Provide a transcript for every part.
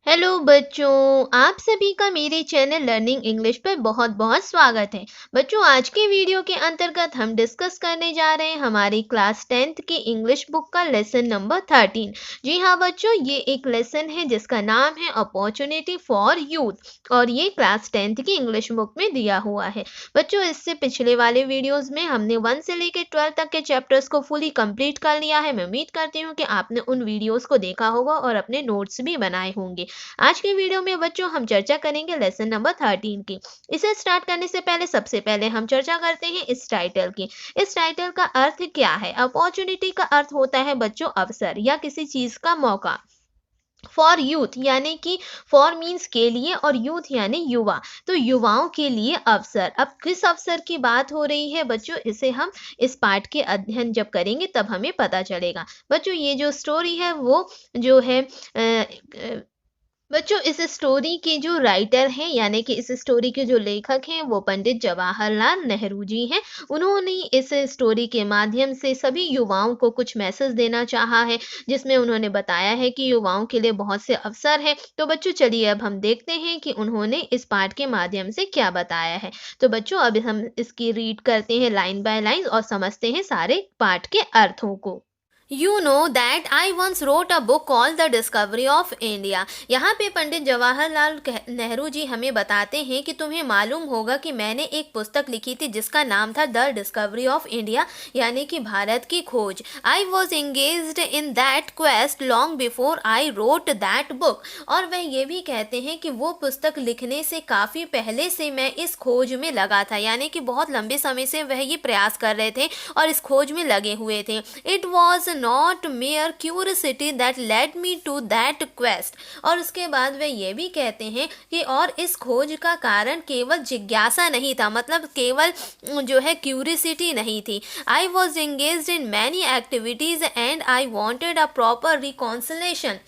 Hello बच्चों, आप सभी का मेरे चैनल लर्निंग इंग्लिश पर बहुत बहुत स्वागत है। बच्चों, आज के वीडियो के अंतर्गत हम डिस्कस करने जा रहे हैं हमारी क्लास 10th की इंग्लिश बुक का लेसन नंबर 13। जी हाँ बच्चों, ये एक लेसन है जिसका नाम है अपॉर्चुनिटी फॉर यूथ और ये क्लास 10th की इंग्लिश बुक में दिया हुआ है। बच्चों, इससे पिछले वाले वीडियोज में हमने 1 से लेकर 12 तक के चैप्टर्स को फुली कंप्लीट कर लिया है। मैं उम्मीद करती हूँ कि आपने उन वीडियोज को देखा होगा और अपने नोट्स भी बनाए होंगे। आज के वीडियो में बच्चों हम चर्चा करेंगे लेसन नंबर 13 की। इसे स्टार्ट करने से पहले सबसे पहले हम चर्चा करते हैं इस टाइटल की। इस टाइटल का अर्थ क्या है? अपॉर्चुनिटी का अर्थ होता है बच्चों अवसर या किसी चीज का मौका। फॉर यूथ यानी कि फॉर मीन्स के लिए और यूथ यानी युवा, तो युवाओं के लिए अवसर। अब किस अवसर की बात हो रही है बच्चों, इसे हम इस पाठ के अध्ययन जब करेंगे तब हमें पता चलेगा। बच्चों, ये जो स्टोरी है वो जो है बच्चों, इस स्टोरी के जो राइटर हैं यानी कि इस स्टोरी के जो लेखक हैं वो पंडित जवाहरलाल नेहरू जी हैं। उन्होंने इस स्टोरी के माध्यम से सभी युवाओं को कुछ मैसेज देना चाहा है, जिसमें उन्होंने बताया है कि युवाओं के लिए बहुत से अवसर हैं। तो बच्चों चलिए अब हम देखते हैं कि उन्होंने इस पाठ के माध्यम से क्या बताया है। तो बच्चों अब हम इसकी रीड करते हैं लाइन बाय लाइन और समझते हैं सारे पाठ के अर्थों को। You know that I once wrote a book called The Discovery of India। यहाँ पे पंडित जवाहरलाल नेहरू जी हमें बताते हैं कि तुम्हें मालूम होगा कि मैंने एक पुस्तक लिखी थी जिसका नाम था द डिस्कवरी ऑफ इंडिया यानी कि भारत की खोज। I was engaged in that quest long before I wrote that book. और वह ये भी कहते हैं कि वो पुस्तक लिखने से काफ़ी पहले से मैं इस खोज में लगा था, यानी कि बहुत लंबे समय से वह ये प्रयास कर रहे थे और इस खोज में लगे हुए थे। It was not mere curiosity that led me to that quest. और उसके बाद वे ये भी कहते हैं कि और इस खोज का कारण केवल जिज्ञासा नहीं था, मतलब केवल जो है क्यूरियोसिटी नहीं थी। I was engaged in many activities and I wanted a proper reconciliation.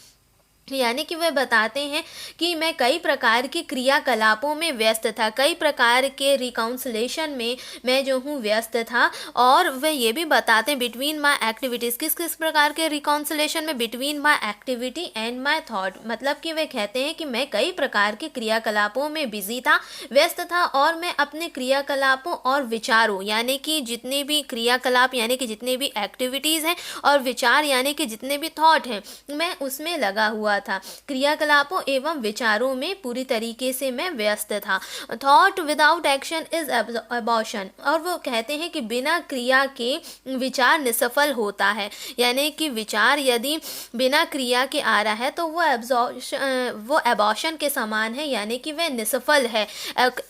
यानी कि वे बताते हैं कि मैं कई प्रकार के क्रियाकलापों में व्यस्त था, कई प्रकार के रिकाउंसलेशन में मैं जो हूँ व्यस्त था। और वे ये भी बताते हैं बिटवीन माई एक्टिविटीज़, किस किस प्रकार के रिकाउंसलेशन में, between my activity and my thought. मतलब कि वे कहते हैं कि मैं कई प्रकार के क्रियाकलापों में बिजी था, व्यस्त था, और मैं अपने क्रियाकलापों और विचारों यानी कि जितने भी क्रियाकलाप यानी कि जितने भी एक्टिविटीज़ हैं और विचार यानी कि जितने भी थॉट हैं, मैं उसमें लगा हुआ था। क्रियाकलापों एवं विचारों में पूरी तरीके से मैं व्यस्त था। Thought without action is abortion. और वो कहते हैं कि बिना क्रिया के विचार निष्फल होता है, यानी कि विचार यदि बिना क्रिया के आ रहा है तो वो एबॉर्शन के समान है, यानी कि वह निष्फल है।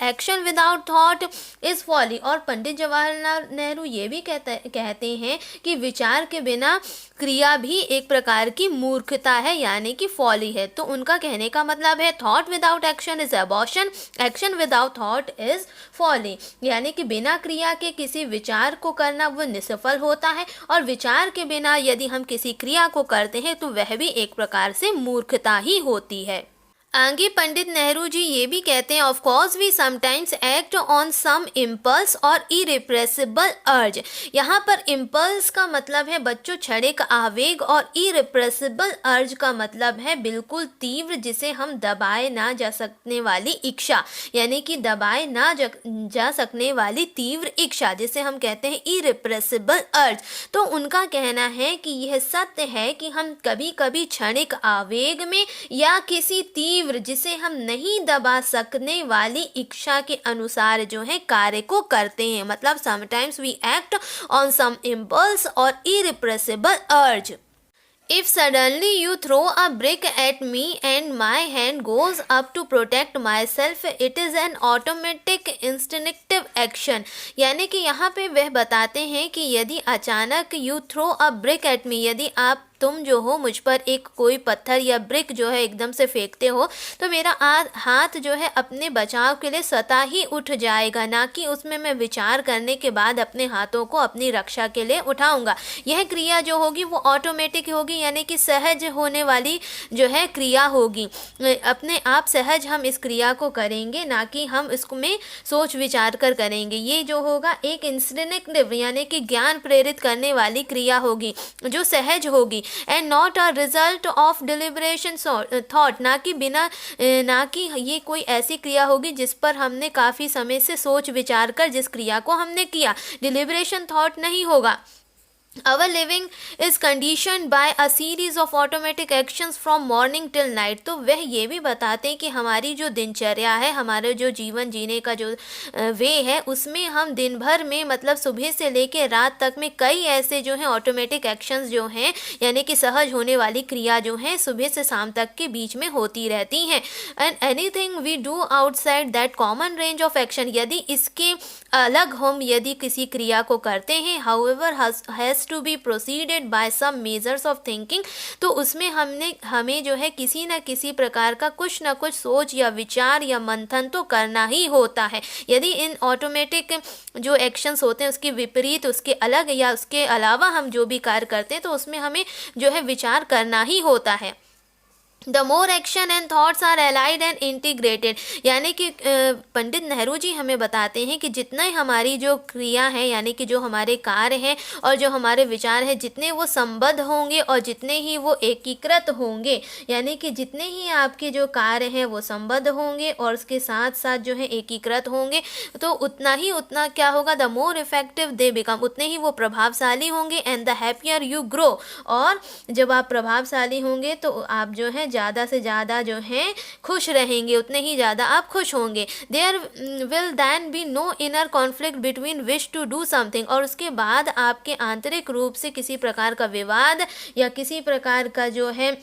Action without thought is folly. और पंडित जवाहरलाल नेहरू ये भी कहते हैं कि विचार के बिना क्रिया भी एक प्रकार की मूर्खता है, यानी कि फॉली है। तो उनका कहने का मतलब है thought without action is abortion, action without thought is folly. यानी कि बिना क्रिया के किसी विचार को करना वो निष्फल होता है, और विचार के बिना यदि हम किसी क्रिया को करते हैं तो वह भी एक प्रकार से मूर्खता ही होती है। आगे पंडित नेहरू जी ये भी कहते हैं, of course we sometimes act on some impulse और इरिप्रेसिबल अर्ज। यहाँ पर इम्पल्स का मतलब है बच्चों क्षणिक आवेग, और इरिप्रेसिबल अर्ज का मतलब है बिल्कुल तीव्र, जिसे हम दबाए ना जा सकने वाली इच्छा, यानी कि दबाए ना जा सकने वाली तीव्र इच्छा, जिसे हम कहते हैं इरिप्रेसिबल अर्ज। तो उनका कहना है कि यह सत्य है कि हम कभी कभी क्षणिक आवेग में या किसी तीव्र जिसे हम नहीं दबा सकने वाली इच्छा के अनुसार जो है कार्य को करते हैं। मतलब sometimes we act on some impulse और इरिप्रेसिबल अर्ज। If suddenly you throw a brick at me and my hand goes up to protect myself, it is an automatic instinctive action। यानी कि यहाँ पे वह बताते हैं कि यदि अचानक you throw a brick at me, यदि आप तुम जो हो मुझ पर एक कोई पत्थर या ब्रिक जो है एकदम से फेंकते हो, तो मेरा हाथ जो है अपने बचाव के लिए स्वतः ही उठ जाएगा, ना कि उसमें मैं विचार करने के बाद अपने हाथों को अपनी रक्षा के लिए उठाऊंगा। यह क्रिया जो होगी वो ऑटोमेटिक होगी, यानी कि सहज होने वाली जो है क्रिया होगी। अपने आप सहज हम इस क्रिया को करेंगे, ना कि हम इसमें सोच विचार कर करेंगे। ये जो होगा एक इंस्टिंक्टिव यानी कि ज्ञान प्रेरित करने वाली क्रिया होगी जो सहज होगी। And not a result of deliberation thought, ना कि ये कोई ऐसी क्रिया होगी जिस पर हमने काफ़ी समय से सोच विचार कर जिस क्रिया को हमने किया, डिलिब्रेशन थॉट नहीं होगा। Our living is conditioned by a series of automatic actions from morning till night। तो वह ये भी बताते हैं कि हमारी जो दिनचर्या है, हमारे जो जीवन जीने का जो वे है, उसमें हम दिन भर में मतलब सुबह से लेकर रात तक में कई ऐसे जो हैं ऑटोमेटिक एक्शंस जो हैं, यानी कि सहज होने वाली क्रिया जो हैं सुबह से शाम तक के बीच में होती रहती हैं। And anything we do outside that common range of action, यदि इसके अलग हम यदि किसी क्रिया को करते हैं, however has to be proceeded by some measures of thinking, तो उसमें हमें जो है किसी न किसी प्रकार का कुछ न कुछ सोच या विचार या मंथन तो करना ही होता है। यदि इन ऑटोमेटिक जो एक्शंस होते हैं उसके विपरीत, उसके अलग या उसके अलावा हम जो भी कार्य करते हैं तो उसमें हमें जो है विचार करना ही होता है। The more action and thoughts are allied and integrated, यानी कि पंडित नेहरू जी हमें बताते हैं कि जितना ही हमारी जो क्रिया है, यानी कि जो हमारे कार्य हैं और जो हमारे विचार हैं, जितने वो संबद्ध होंगे और जितने ही वो एकीकृत होंगे, यानी कि जितने ही आपके जो कार्य हैं वो संबद्ध होंगे और उसके साथ साथ जो है एकीकृत होंगे, तो उतना क्या होगा, the more effective they become, उतने ही वो प्रभावशाली होंगे। And the happier you grow, और जब आप प्रभावशाली होंगे तो आप जो है ज़्यादा से ज़्यादा जो है खुश रहेंगे, उतने ही ज़्यादा आप खुश होंगे। There will then be no inner conflict between wish to do something, और उसके बाद आपके आंतरिक रूप से किसी प्रकार का विवाद या किसी प्रकार का जो है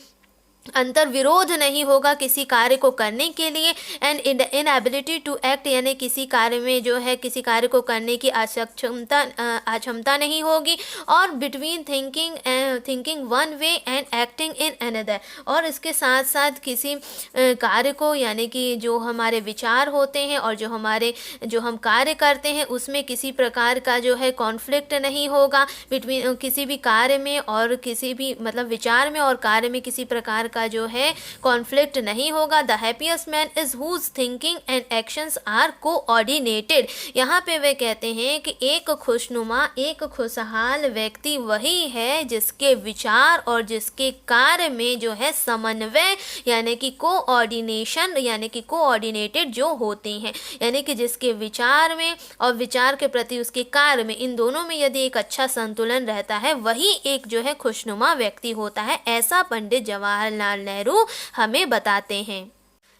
अंतर विरोध नहीं होगा किसी कार्य को करने के लिए। एंड इनएबिलिटी टू एक्ट, यानी किसी कार्य में जो है किसी कार्य को करने की अक्षमता नहीं होगी। और between thinking one way and acting in another, और इसके साथ साथ किसी कार्य को, यानी कि जो हमारे विचार होते हैं और जो हम कार्य करते हैं उसमें किसी प्रकार का जो है कॉन्फ्लिक्ट नहीं होगा बिटवीन किसी भी कार्य में और किसी भी मतलब विचार में और कार्य में किसी प्रकार का जो है कॉन्फ्लिक्ट नहीं होगा। The happiest man is whose thinking and actions are coordinated, यहाँ पे वे कहते हैं कि एक खुशनुमा, एक खुशहाल व्यक्ति वही है जिसके विचार और जिसके कार्य में जो है समन्वय, यानी कि कोऑर्डिनेशन, यानी कि कोऑर्डिनेटेड जो होते हैं, यानी कि जिसके विचार में और विचार के प्रति उसके कार्य में, इन दोनों में यदि एक अच्छा संतुलन रहता है, वही एक जो है खुशनुमा व्यक्ति होता है। ऐसा पंडित जवाहरलाल नेहरू हमें बताते हैं।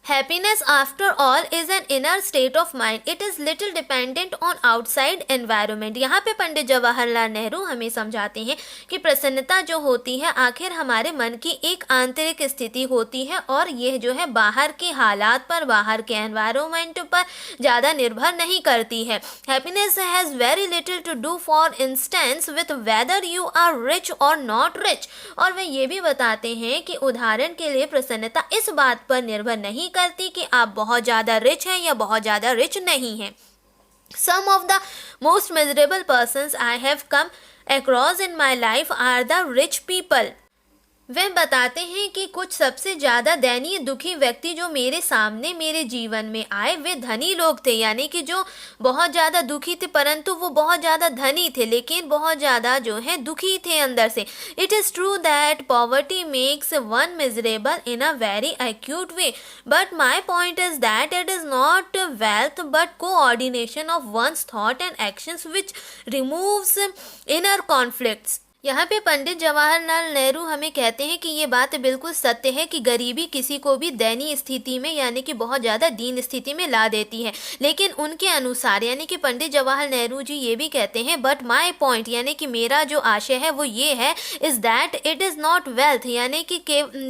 Happiness after all is an inner state of mind. It is little dependent on outside environment। यहाँ पे पंडित जवाहरलाल नेहरू हमें समझाते हैं कि प्रसन्नता जो होती है आखिर हमारे मन की एक आंतरिक स्थिति होती है और यह जो है बाहर के हालात पर, बाहर के एनवायरनमेंट पर ज़्यादा निर्भर नहीं करती है। Happiness has very little to do for instance with whether you are rich or not rich। और वे ये भी बताते हैं कि उदाहरण के लिए प्रसन्नता इस बात पर निर्भर नहीं करती कि आप बहुत ज़्यादा रिच हैं या बहुत ज़्यादा रिच नहीं हैं। Some of the most miserable persons I have come across in my life are the rich people। वह बताते हैं कि कुछ सबसे ज़्यादा दयनीय दुखी व्यक्ति जो मेरे सामने मेरे जीवन में आए वे धनी लोग थे, यानी कि जो बहुत ज़्यादा दुखी थे परंतु वो बहुत ज़्यादा धनी थे लेकिन बहुत ज़्यादा जो है दुखी थे अंदर से। It is true that poverty makes one miserable in a very acute way, but my point is that it is not wealth but coordination of one's thought and actions which removes inner conflicts. यहाँ पे पंडित जवाहरलाल नेहरू हमें कहते हैं कि ये बात बिल्कुल सत्य है कि गरीबी किसी को भी दयनीय स्थिति में, यानी कि बहुत ज़्यादा दीन स्थिति में ला देती है, लेकिन उनके अनुसार, यानी कि पंडित जवाहरलाल नेहरू जी ये भी कहते हैं बट माय पॉइंट, यानी कि मेरा जो आशय है वो ये है, is that it is not wealth, यानी कि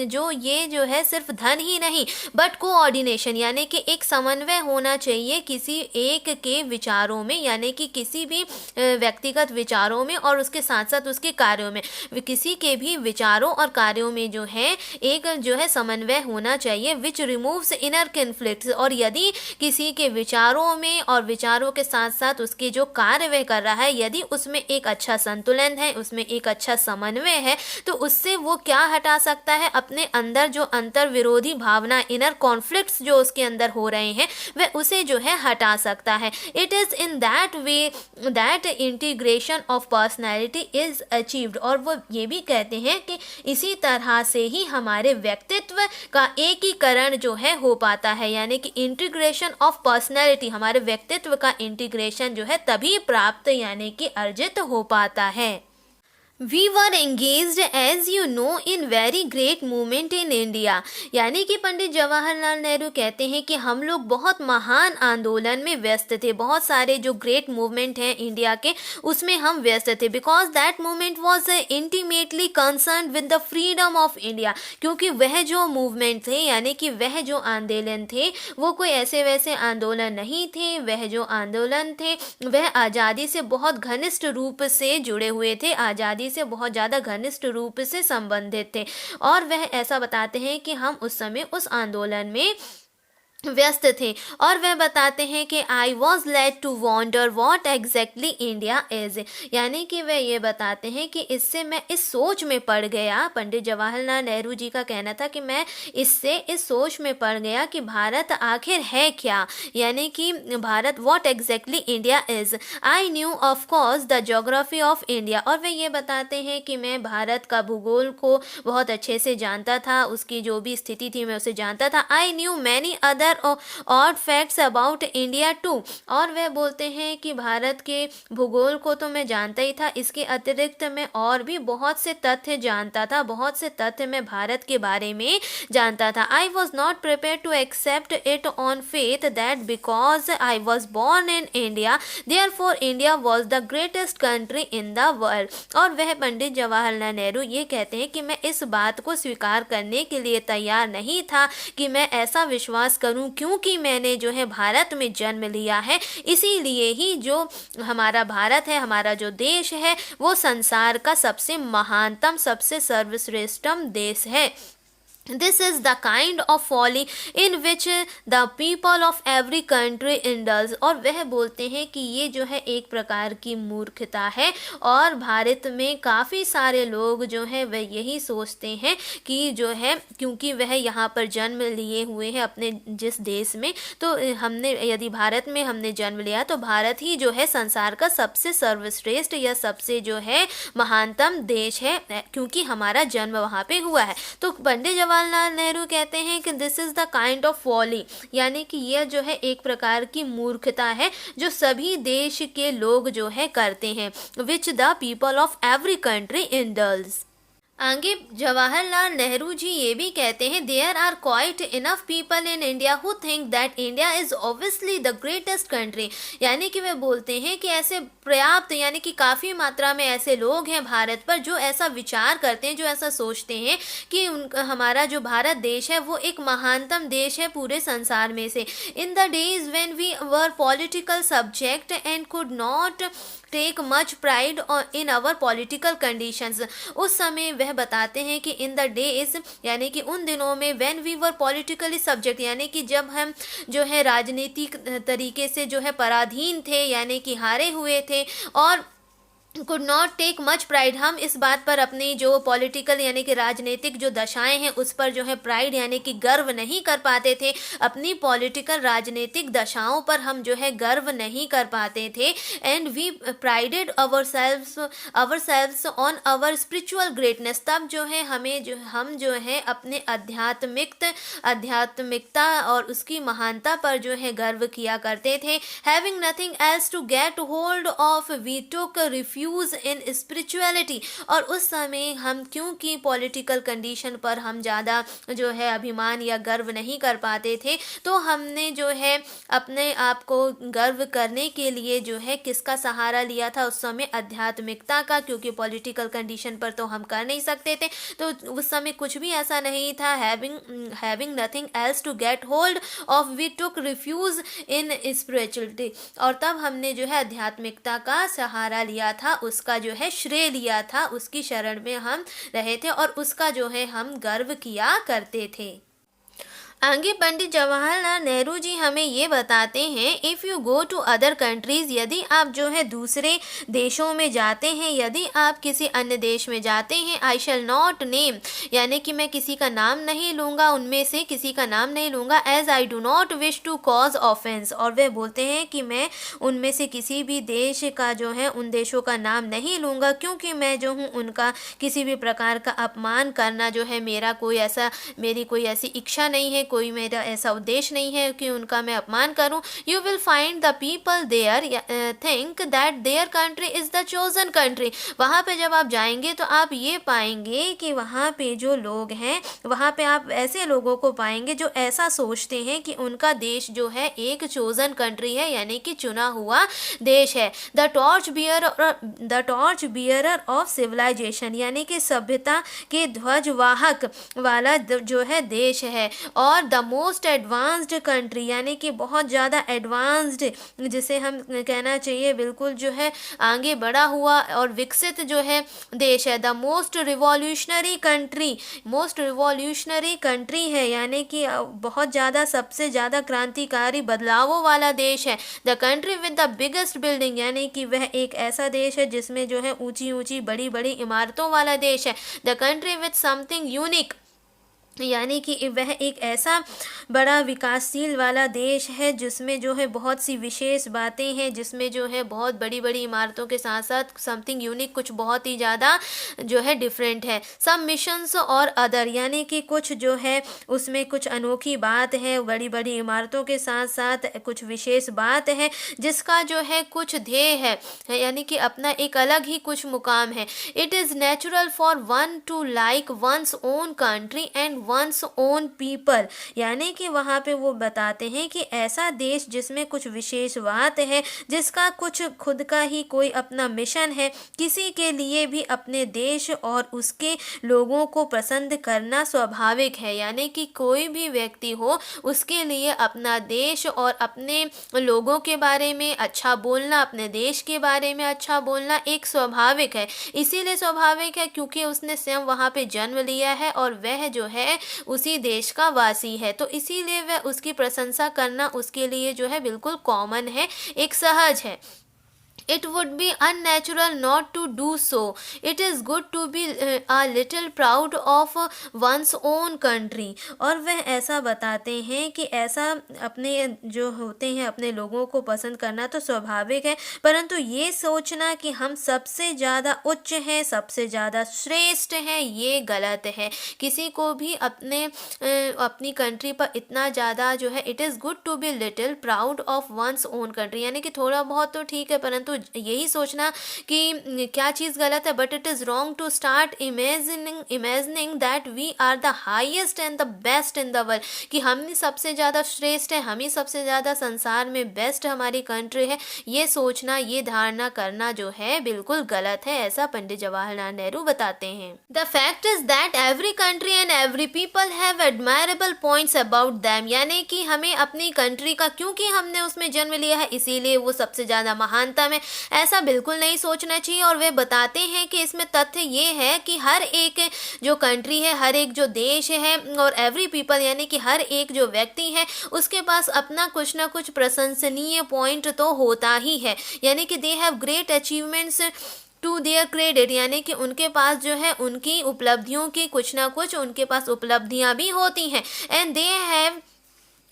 जो ये जो है सिर्फ धन ही नहीं बट कोऑर्डिनेशन, यानी कि एक समन्वय होना चाहिए किसी एक के विचारों में, यानी कि किसी भी व्यक्तिगत विचारों में और उसके साथ साथ उसके कार्यों में, किसी के भी विचारों और कार्यों में जो है एक जो है समन्वय होना चाहिए विच रिमूव्स इनर कॉन्फ्लिक्ट्स। और यदि किसी के विचारों में और विचारों के साथ साथ उसके जो कार्य वह कर रहा है, यदि उसमें एक अच्छा संतुलन है, उसमें एक अच्छा समन्वय है, तो उससे वो क्या हटा सकता है, अपने अंदर जो अंतर विरोधी भावना, इनर कॉन्फ्लिक्ट्स जो उसके अंदर हो रहे हैं वह उसे जो है हटा सकता है। It is in that way that integration of personality is achieved, और वो ये भी कहते हैं कि इसी तरह से ही हमारे व्यक्तित्व का एकीकरण जो है हो पाता है, यानी कि इंटीग्रेशन ऑफ पर्सनैलिटी, हमारे व्यक्तित्व का इंटीग्रेशन जो है तभी प्राप्त यानी कि अर्जित हो पाता है। We were engaged as you know in very great movement in India, यानी कि पंडित जवाहरलाल नेहरू कहते हैं कि हम लोग बहुत महान आंदोलन में व्यस्त थे, बहुत सारे जो ग्रेट मूवमेंट हैं इंडिया के उसमें हम व्यस्त थे, because that movement was intimately concern with the freedom of India, क्योंकि वह जो मूवमेंट थे यानी कि वह जो आंदोलन थे वो कोई ऐसे वैसे आंदोलन नहीं थे, वह जो आंदोलन थे वह आज़ादी से बहुत घनिष्ठ रूप से जुड़े हुए थे, आज़ादी से बहुत ज़्यादा घनिष्ठ रूप से संबंधित थे। और वह ऐसा बताते हैं कि हम उस समय उस आंदोलन में व्यस्त थे, और वह बताते हैं कि I was led to wonder what exactly India is, यानी कि वह ये बताते हैं कि इससे मैं इस सोच में पड़ गया, पंडित जवाहरलाल नेहरू जी का कहना था कि मैं इससे इस सोच में पड़ गया कि भारत आखिर है क्या, यानी कि Bharat what exactly India is, I knew of course the geography of India, और वह ये बताते हैं कि मैं भारत का भूगोल को बहुत अच्छे से जानता था, उसकी जो भी स्थिति थी मैं उसे जानता था, आई न्यू मैनी अदर और फैक्ट्स अबाउट इंडिया टू, और वह बोलते हैं कि भारत के भूगोल को तो मैं जानता ही था, इसके अतिरिक्त मैं और भी बहुत से तथ्य जानता था, बहुत से तथ्य मैं भारत के बारे में जानता था। I was not prepare to accept it on faith that because I was born in India therefore India was the greatest country in the world, और वह पंडित जवाहरलाल नेहरू ये कहते हैं कि मैं इस बात को स्वीकार करने के लिए तैयार नहीं था कि मैं ऐसा विश्वास करूं क्योंकि मैंने जो है भारत में जन्म लिया है, इसीलिए ही जो हमारा भारत है, हमारा जो देश है वो संसार का सबसे महानतम, सबसे सर्वश्रेष्ठतम देश है। This is the kind of folly in which the people of every country indulge, और वह बोलते हैं कि ये जो है एक प्रकार की मूर्खता है, और भारत में काफ़ी सारे लोग जो हैं वह यही सोचते हैं कि जो है क्योंकि वह यहाँ पर जन्म लिए हुए हैं अपने जिस देश में, तो हमने यदि भारत में हमने जन्म लिया तो भारत ही जो है संसार का सबसे सर्वश्रेष्ठ या सबसे जो है महानतम देश है, क्योंकि हमारा जन्म वहाँ पे हुआ है। तो पंडित जवाहरलाल नेहरू कहते हैं कि this is the kind of folly, यानी कि यह जो है एक प्रकार की मूर्खता है जो सभी देश के लोग जो है करते हैं, which the people of every country indulge. आगे जवाहरलाल नेहरू जी ये भी कहते हैं there are quite enough people in India who think that India is obviously the greatest country, यानी कि वे बोलते हैं कि ऐसे पर्याप्त यानी कि काफ़ी मात्रा में ऐसे लोग हैं भारत पर जो ऐसा विचार करते हैं, जो ऐसा सोचते हैं कि हमारा जो भारत देश है वो एक महानतम देश है पूरे संसार में से। In the days when we were political subject and could not take much pride in our political conditions, उस समय वह बताते हैं कि इन द डेज यानी कि उन दिनों में when we were politically subject, यानी कि जब हम जो है राजनीतिक तरीके से जो है पराधीन थे यानी कि हारे हुए थे, और could not take much pride, हम इस बात पर अपनी जो पॉलिटिकल यानी कि राजनीतिक जो दशाएं हैं उस पर जो है प्राइड यानी कि गर्व नहीं कर पाते थे, अपनी पॉलिटिकल राजनीतिक दशाओं पर हम जो है गर्व नहीं कर पाते थे। And we prided ourselves on our spiritual greatness, तब जो है हम जो है अपने आध्यात्मिकता और उसकी महानता पर जो है गर्व किया करते थे। Having nothing else to get hold of we took refuge in spirituality, और उस समय हम क्योंकि पॉलिटिकल कंडीशन पर हम ज़्यादा जो है अभिमान या गर्व नहीं कर पाते थे, तो हमने जो है अपने आप को गर्व करने के लिए जो है किसका सहारा लिया था उस समय, आध्यात्मिकता का, क्योंकि पॉलिटिकल कंडीशन पर तो हम कर नहीं सकते थे, तो उस समय कुछ भी ऐसा नहीं था। Having nothing else to get hold of we took refuge in spirituality, और तब हमने जो है आध्यात्मिकता का सहारा लिया था, उसका जो है श्रेय लिया था, उसकी शरण में हम रहे थे और उसका जो है हम गर्व किया करते थे। आगे पंडित जवाहरलाल नेहरू जी हमें ये बताते हैं, if you go to other countries, यदि आप जो है दूसरे देशों में जाते हैं, यदि आप किसी अन्य देश में जाते हैं, आई शैल नॉट नेम, यानी कि मैं किसी का नाम नहीं लूँगा, उनमें से किसी का नाम नहीं लूँगा, as I do not wish to cause offence, और वे बोलते हैं कि मैं उनमें से किसी भी देश का जो है उन देशों का नाम नहीं लूँगा, क्योंकि मैं जो हूँ उनका किसी भी प्रकार का अपमान करना जो है मेरी कोई ऐसी इच्छा नहीं है, कोई मेरा ऐसा उद्देश्य नहीं है कि उनका मैं अपमान करूं। You will find the people there think that their country is the chosen country. वहाँ पे जब आप जाएंगे तो आप ये पाएंगे कि वहाँ पे जो लोग हैं, वहाँ पे आप ऐसे लोगों को पाएंगे जो ऐसा सोचते हैं कि उनका देश जो है एक चोजन कंट्री है, यानी कि चुना हुआ देश है। The torch bearer of civilisation, यानी कि सभ्यता के ध्वजवाहक वाला जो है देश है। और द मोस्ट एडवांस्ड कंट्री, यानी कि बहुत ज़्यादा एडवांस्ड, जिसे हम कहना चाहिए बिल्कुल जो है आगे बढ़ा हुआ और विकसित जो है देश है। द मोस्ट रिवॉल्यूशनरी कंट्री है, यानी कि बहुत ज़्यादा सबसे ज़्यादा क्रांतिकारी बदलावों वाला देश है। The country with the biggest building, यानी कि वह एक ऐसा देश है जिसमें जो है ऊंची ऊंची बड़ी बड़ी इमारतों वाला देश है। The country with something unique, यानी कि वह एक ऐसा बड़ा विकासशील वाला देश है जिसमें जो है बहुत सी विशेष बातें हैं, जिसमें जो है बहुत बड़ी बड़ी इमारतों के साथ साथ समथिंग यूनिक, कुछ बहुत ही ज़्यादा जो है डिफरेंट है। सम मिशंस और अदर, यानी कि कुछ जो है उसमें कुछ अनोखी बात है, बड़ी बड़ी इमारतों के साथ साथ कुछ विशेष बात है जिसका जो है कुछ ध्येय है, यानी कि अपना एक अलग ही कुछ मुकाम है। It is natural for one two like once own country and one's own people, यानी कि वहाँ पे वो बताते हैं कि ऐसा देश जिसमें कुछ विशेष बात है, जिसका कुछ खुद का ही कोई अपना मिशन है, किसी के लिए भी अपने देश और उसके लोगों को पसंद करना स्वाभाविक है, यानी कि कोई भी व्यक्ति हो उसके लिए अपना देश और अपने लोगों के बारे में अच्छा बोलना, अपने देश के बारे में अच्छा बोलना एक स्वाभाविक है। इसीलिए स्वाभाविक है क्योंकि उसने स्वयं वहाँ पे जन्म लिया है और वह जो है उसी देश का वासी है, तो इसीलिए वह उसकी प्रशंसा करना उसके लिए जो है बिल्कुल कॉमन है, एक सहज है। It would be unnatural not to do so. It is good to be a little proud of one's own country. और वह ऐसा बताते हैं कि ऐसा अपने जो होते हैं अपने लोगों को पसंद करना तो स्वाभाविक है, परंतु ये सोचना कि हम सबसे ज़्यादा उच्च हैं, सबसे ज़्यादा श्रेष्ठ हैं, ये गलत है। किसी को भी अपनी कंट्री पर इतना ज़्यादा जो है, it is good to be little proud of one's own country, यानी कि थोड़ा बहुत तो ठीक है, परंतु यही सोचना कि क्या चीज़ गलत है, but it is wrong to start imagining that we are the highest and the best in the world, कि हम ही सबसे ज़्यादा श्रेष्ठ है, हम ही सबसे ज़्यादा संसार में बेस्ट हमारी कंट्री है, ये सोचना, ये धारणा करना जो है बिल्कुल गलत है, ऐसा पंडित जवाहरलाल नेहरू बताते हैं। The fact is that every country and every people have admirable points about them, यानी कि हमें अपनी कंट्री का, क्योंकि हमने उसमें जन्म लिया है इसीलिए वो सबसे ज़्यादा महानता में, ऐसा बिल्कुल नहीं सोचना चाहिए। और वे बताते हैं कि इसमें तथ्य ये है कि हर एक जो कंट्री है, हर एक जो देश है, और एवरी पीपल यानी कि हर एक जो व्यक्ति है उसके पास अपना कुछ ना कुछ प्रशंसनीय पॉइंट तो होता ही है, यानी कि they have great achievements to their credit, यानी कि उनके पास जो है उनकी उपलब्धियों की कुछ ना कुछ उनके पास उपलब्धियां भी होती हैं। And they have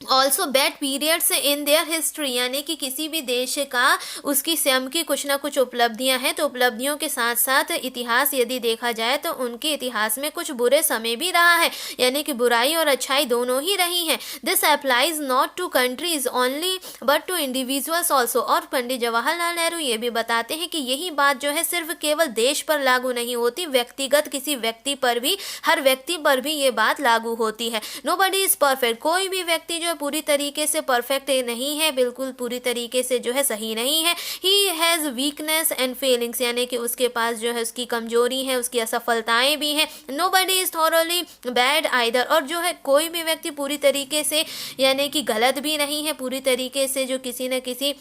also bad periods in their history, यानी कि किसी भी देश का उसकी स्वयं की कुछ ना कुछ उपलब्धियां हैं, तो उपलब्धियों के साथ साथ इतिहास यदि देखा जाए तो उनके इतिहास में कुछ बुरे समय भी रहा है, यानी कि बुराई और अच्छाई दोनों ही रही हैं। This applies not to countries only but to individuals also. और पंडित जवाहरलाल नेहरू ये भी बताते हैं कि यही बात जो है सिर्फ केवल देश पर लागू नहीं होती, व्यक्तिगत किसी व्यक्ति पर भी, हर व्यक्ति पर भी ये बात लागू होती है। नोबडी इज परफेक्ट, कोई भी व्यक्ति पूरी तरीके से परफेक्ट नहीं है, बिल्कुल पूरी तरीके से जो है सही नहीं है। He has weakness and Fehling's, यानी कि उसके पास जो है उसकी कमजोरी है, उसकी असफलताएं भी हैं। Nobody is thoroughly bad either, और जो है कोई भी व्यक्ति पूरी तरीके से यानी कि गलत भी नहीं है, पूरी तरीके से जो किसी न किसी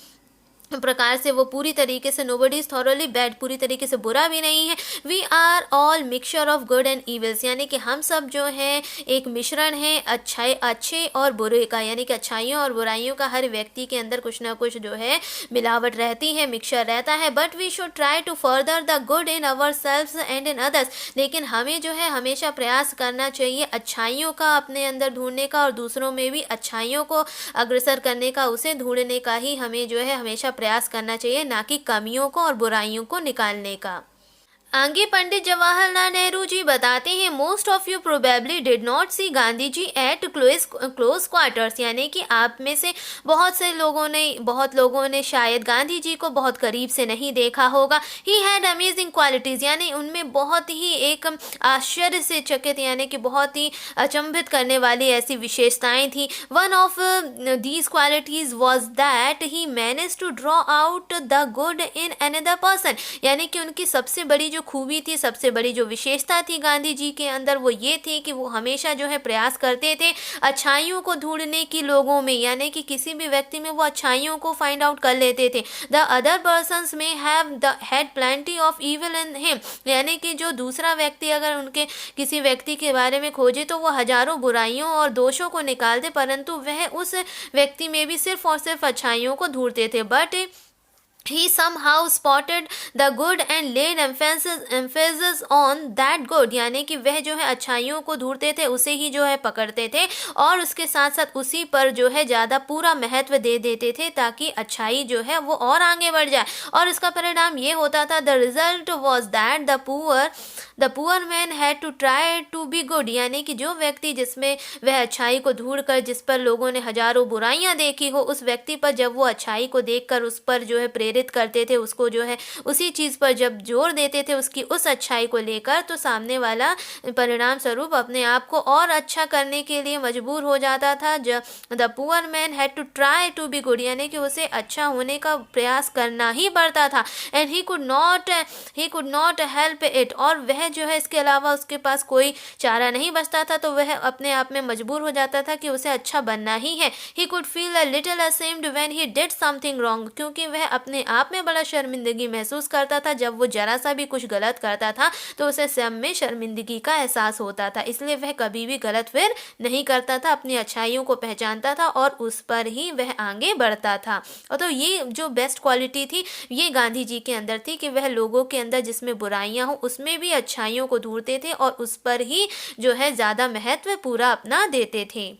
प्रकार से वो पूरी तरीके से नोबडी इज थॉरोली बैड, पूरी तरीके से बुरा भी नहीं है। We are all mixture of good and evils, यानी कि हम सब जो है एक मिश्रण है अच्छे और बुरे का, यानी कि अच्छाइयों और बुराइयों का। हर व्यक्ति के अंदर कुछ ना कुछ जो है मिलावट रहती है, मिक्सचर रहता है। But we should try to further the good in our selves and in others, लेकिन हमें जो है हमेशा प्रयास करना चाहिए अच्छाइयों का अपने अंदर ढूंढने का, और दूसरों में भी अच्छाइयों को अग्रसर करने का, उसे ढूंढने का ही हमें जो है हमेशा प्रयास करना चाहिए, ना कि कमियों को और बुराइयों को निकालने का। आगे पंडित जवाहरलाल नेहरू जी बताते हैं, most of you probably did not see Gandhi ji at close quarters, यानी कि आप में से बहुत लोगों ने शायद गांधी जी को बहुत करीब से नहीं देखा होगा। ही हैड अमेजिंग क्वालिटीज, यानी उनमें बहुत ही एक आश्चर्य से चकित, यानी कि बहुत ही अचंभित करने वाली ऐसी विशेषताएं थी। One of these qualities was that he manage to draw out the good in another person, यानी कि उनकी सबसे बड़ी जो खूबी थी, सबसे बड़ी जो विशेषता थी गांधी जी के अंदर, वो ये थी कि वो हमेशा जो है प्रयास करते थे अच्छाइयों को ढूंढने की लोगों में, यानी कि किसी भी व्यक्ति में वो अच्छाइयों को फाइंड आउट कर लेते थे। द अदर पर्सन्स में had plenty of evil in him, यानी कि जो दूसरा व्यक्ति अगर उनके किसी व्यक्ति के बारे में खोजे तो वो हजारों बुराइयों और दोषों को निकाल दे, परंतु वह उस व्यक्ति में भी सिर्फ और सिर्फ अच्छाइयों को ढूंढते थे। But he somehow spotted the good and laid emphasis on that good, यानी कि वह जो है अच्छाइयों को ढूंढते थे, उसे ही जो है पकड़ते थे, और उसके साथ साथ उसी पर जो है ज़्यादा पूरा महत्व दे देते थे, ताकि अच्छाई जो है वो और आगे बढ़ जाए। और इसका परिणाम ये होता था, the result was that the poor man had to try to be good, यानी कि जो व्यक्ति जिसमें वह अच्छाई को ढूंढ कर, जिस पर लोगों ने हजारों बुराइयां देखी हो, उस व्यक्ति पर जब वो अच्छाई को देखकर उस पर जो है प्रेरित करते थे, उसको जो है उसी चीज़ पर जब जोर देते थे, उसकी उस अच्छाई को लेकर, तो सामने वाला परिणाम स्वरूप अपने आप को और अच्छा करने के लिए मजबूर हो जाता था। The poor man had to try to be good, यानी कि उसे अच्छा होने का प्रयास करना ही पड़ता था। And he could not help it, और वह जो है इसके अलावा उसके पास कोई चारा नहीं बचता था, तो वह अपने आप में मजबूर हो जाता था कि उसे अच्छा बनना ही है। He could feel a little ashamed when he did something wrong, क्योंकि वह अपने आप में बड़ा शर्मिंदगी महसूस करता था। जब वो जरा सा भी कुछ गलत करता था तो उसे स्वयं में शर्मिंदगी का एहसास होता था, इसलिए वह कभी भी गलत फिर नहीं करता था, अपनी अच्छाइयों को पहचानता था और उस पर ही वह आगे बढ़ता था। और तो ये जो बेस्ट क्वालिटी थी, ये गांधी जी के अंदर थी कि वह लोगों के अंदर जिसमें बुराइयां हो उसमें भी अच्छाइयों को ढूंढते थे और उस पर ही जो है ज़्यादा महत्व पूरा अपना देते थे।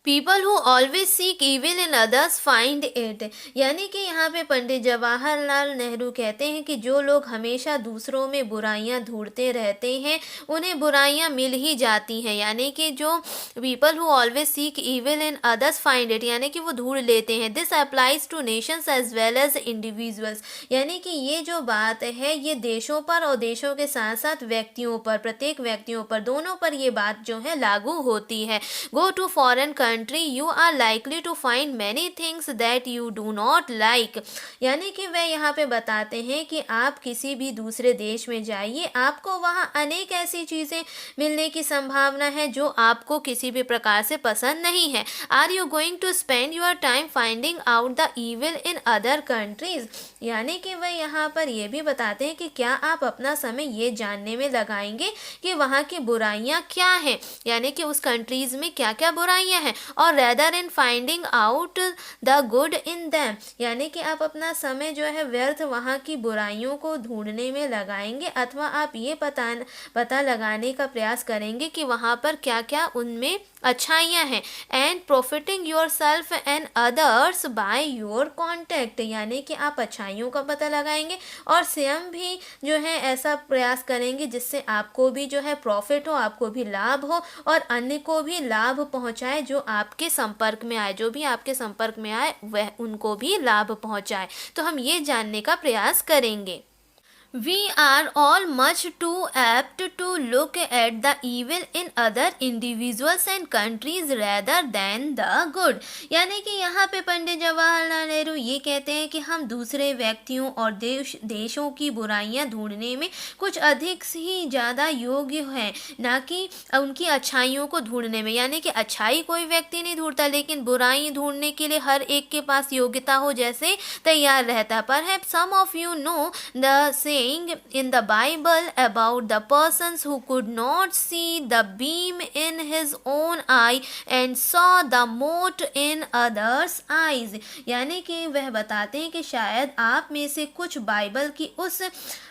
People who always seek evil in others find it, यानी कि यहाँ पे पंडित जवाहरलाल नेहरू कहते हैं कि जो लोग हमेशा दूसरों में बुराइयां ढूंढते रहते हैं, उन्हें बुराइयां मिल ही जाती हैं, यानी कि जो people who always seek evil in others find it, यानी कि वो ढूंढ लेते हैं। This applies to nations as well as individuals, यानी कि ये जो बात है ये देशों पर और देशों के साथ साथ व्यक्तियों पर, प्रत्येक व्यक्तियों पर, दोनों पर ये बात जो है लागू होती है। Go to foreign country you are likely to find many things that you do not like, यानी कि वह यहाँ पे बताते हैं कि आप किसी भी दूसरे देश में जाइए, आपको वहाँ अनेक ऐसी चीज़ें मिलने की संभावना है जो आपको किसी भी प्रकार से पसंद नहीं है। Are you going to spend your time finding out the evil in other countries, यानी कि वह यहाँ पर यह भी बताते हैं कि क्या आप अपना समय ये जानने में लगाएंगे कि वहाँ की बुराइयाँ क्या हैं, यानी कि उस कंट्रीज में क्या क्या बुराइयाँ हैं, और rather in finding out the good in them, यानी कि आप अपना समय जो है व्यर्थ वहाँ की बुराइयों को ढूंढने में लगाएंगे, अथवा आप ये पता लगाने का प्रयास करेंगे कि वहाँ पर क्या क्या उनमें अच्छाइयाँ हैं। And profiting your self and others by your contact, यानी कि आप अच्छाइयों का पता लगाएंगे और स्वयं भी जो है ऐसा प्रयास करेंगे जिससे आपको भी जो है प्रॉफिट हो, आपको भी लाभ हो और अन्य को भी लाभ पहुंचाए, जो आपके संपर्क में आए, जो भी आपके संपर्क में आए वह उनको भी लाभ पहुंचाए। तो हम ये जानने का प्रयास करेंगे। We are all much too apt to look at the evil in other individuals and countries rather than the good। यानी कि यहाँ पे पंडित जवाहरलाल नेहरू ये कहते हैं कि हम दूसरे व्यक्तियों और देशों की बुराइयां ढूंढने में कुछ अधिक ही ज़्यादा योग्य हैं, ना कि उनकी अच्छाइयों को ढूंढने में। यानी कि अच्छाई कोई व्यक्ति नहीं ढूंढता, लेकिन बुराई ढूंढने के लिए हर एक के पास योग्यता हो जैसे तैयार रहता। Perhaps some of you know the saying in the Bible about the persons who could not see the beam in his own eye and saw the mote in others' eyes। यानी कि वह बताते हैं कि शायद आप में से कुछ बाइबल की उस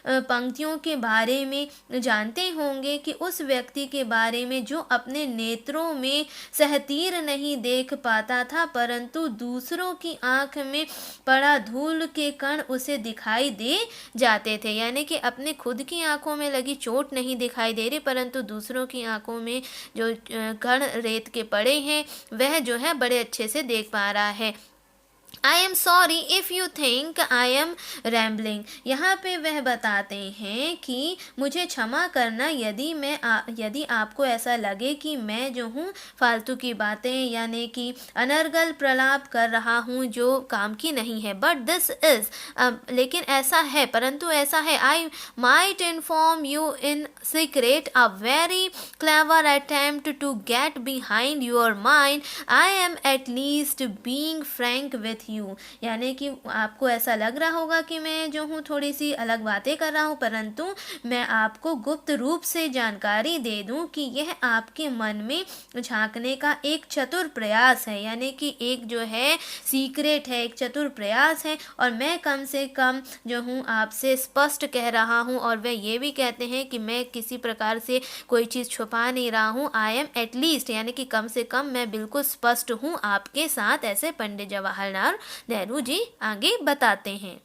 पंक्तियों के बारे में जानते होंगे कि उस व्यक्ति के बारे में जो अपने नेत्रों में सहतीर नहीं देख पाता था, परंतु दूसरों की आंख में पड़ा धूल के कण उसे दिखाई दे जाते थे। यानी कि अपने खुद की आंखों में लगी चोट नहीं दिखाई दे रही, परंतु दूसरों की आंखों में जो कण रेत के पड़े हैं वह जो है बड़े अच्छे से देख पा रहा है। I am sorry if you think I am rambling। यहाँ पे वह बताते हैं कि मुझे क्षमा करना यदि आपको ऐसा लगे कि मैं जो हूँ फालतू की बातें यानी कि अनर्गल प्रलाप कर रहा हूँ जो काम की नहीं है। बट दिस इज लेकिन ऐसा है, परंतु ऐसा है। I might inform you in secret a very clever attempt to get behind your mind. I am at least being frank with you. यानी कि आपको ऐसा लग रहा होगा कि मैं जो हूँ थोड़ी सी अलग बातें कर रहा हूँ, परंतु मैं आपको गुप्त रूप से जानकारी दे दूँ कि यह आपके मन में झांकने का एक चतुर प्रयास है। यानी कि एक जो है सीक्रेट है, एक चतुर प्रयास है, और मैं कम से कम जो हूँ आपसे स्पष्ट कह रहा हूँ। और वह ये भी कहते हैं कि मैं किसी प्रकार से कोई चीज़ छुपा नहीं रहा हूँ। आई एम एट लीस्ट यानी कि कम से कम मैं बिल्कुल स्पष्ट हूँ आपके साथ। ऐसे पंडित जवाहरलाल नेहरू जी आगे बताते हैं।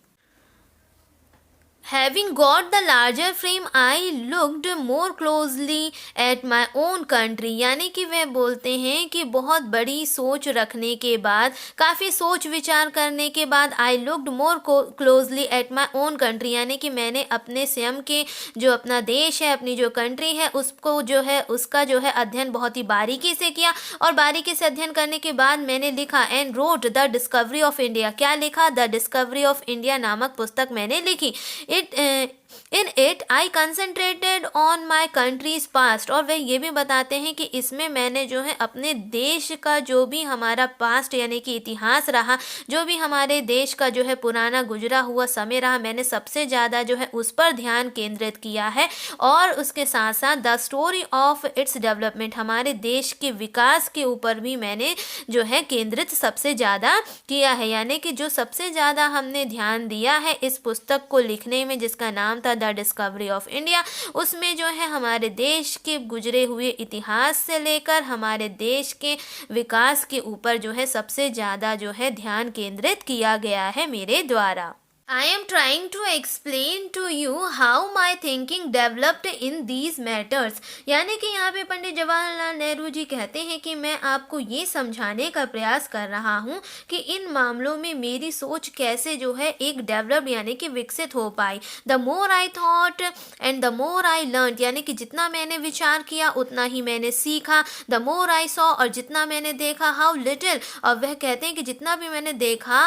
Having got the larger frame, I looked more closely at my own country। यानी कि वह बोलते हैं कि बहुत बड़ी सोच रखने के बाद, काफ़ी सोच विचार करने के बाद, I looked more closely at my own country यानी कि मैंने अपने स्वयं के जो अपना देश है, अपनी जो कंट्री है, उसको जो है उसका जो है अध्ययन बहुत ही बारीकी से किया। और बारीकी से अध्ययन करने के बाद मैंने लिखा and wrote the discovery of India. क्या लिखा? द डिस्कवरी ऑफ इंडिया नामक पुस्तक मैंने लिखी। In it I concentrated on my country's past। और वह ये भी बताते हैं कि इसमें मैंने जो है अपने देश का जो भी हमारा पास्ट यानी कि इतिहास रहा, जो भी हमारे देश का जो है पुराना गुजरा हुआ समय रहा, मैंने सबसे ज़्यादा जो है उस पर ध्यान केंद्रित किया है। और उसके साथ साथ the story of its development, हमारे देश के विकास के ऊपर भी मैंने जो है केंद्रित सबसे ज़्यादा किया है। यानी कि जो सबसे ज़्यादा हमने ध्यान दिया है इस पुस्तक को लिखने में, जिसका नाम था द डिस्कवरी ऑफ इंडिया, उसमें जो है हमारे देश के गुजरे हुए इतिहास से लेकर हमारे देश के विकास के ऊपर जो है सबसे ज़्यादा जो है ध्यान केंद्रित किया गया है मेरे द्वारा। I am trying to explain to you how my thinking developed in these matters। यानी कि यहाँ पे पंडित जवाहरलाल नेहरू जी कहते हैं कि मैं आपको ये समझाने का प्रयास कर रहा हूँ कि इन मामलों में मेरी सोच कैसे जो है एक डेवलप यानी कि विकसित हो पाई। The more I thought and the more I learn, यानी कि जितना मैंने विचार किया उतना ही मैंने सीखा। द मोर आई सॉ, और जितना मैंने देखा, हाउ लिटिल, और वह कहते हैं कि जितना भी मैंने देखा,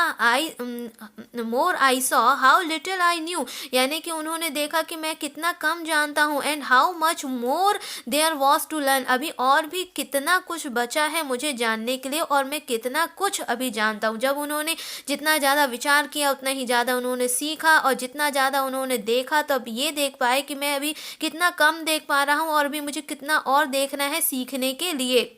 more I saw how little I knew, यानी कि उन्होंने देखा कि मैं कितना कम जानता हूँ। And how much more there was to learn, अभी और भी कितना कुछ बचा है मुझे जानने के लिए, और मैं कितना कुछ अभी जानता हूँ। जब उन्होंने जितना ज़्यादा विचार किया उतना ही ज़्यादा उन्होंने सीखा, और जितना ज़्यादा उन्होंने देखा तब ये देख पाए कि मैं अभी कितना कम देख पा रहा हूँ और भी मुझे कितना और देखना है सीखने के लिए।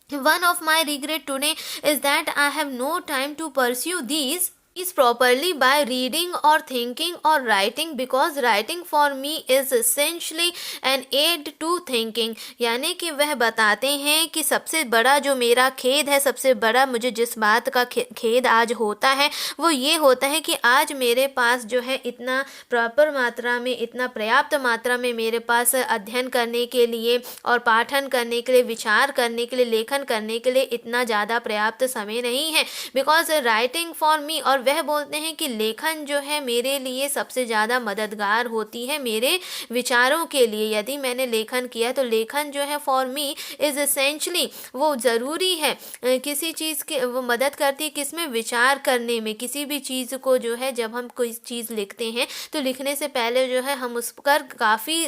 One of my regret today is that I have no time to pursue these is properly by reading or thinking or writing, because writing for me is essentially an aid to thinking। यानी कि वह बताते हैं कि सबसे बड़ा जो मेरा खेद है, सबसे बड़ा मुझे जिस बात का खेद आज होता है वो ये होता है कि आज मेरे पास जो है इतना प्रॉपर मात्रा में, इतना पर्याप्त मात्रा में मेरे पास अध्ययन करने के लिए और पाठन करने के लिए, विचार करने के लिए, लेखन करने के लिए इतना ज़्यादा पर्याप्त समय नहीं है। बिकॉज राइटिंग फॉर मी, और वह बोलते हैं कि लेखन जो है मेरे लिए सबसे ज़्यादा मददगार होती है मेरे विचारों के लिए। यदि मैंने लेखन किया तो लेखन जो है फॉर मी इज़ एसेंशली वो ज़रूरी है, किसी चीज़ के वो मदद करती है किसमें, विचार करने में। किसी भी चीज़ को जो है जब हम कोई चीज़ लिखते हैं तो लिखने से पहले जो है हम उस पर काफ़ी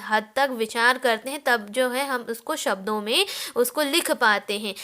हद तक विचार करते हैं, तब जो है हम उसको शब्दों में उसको लिख पाते हैं।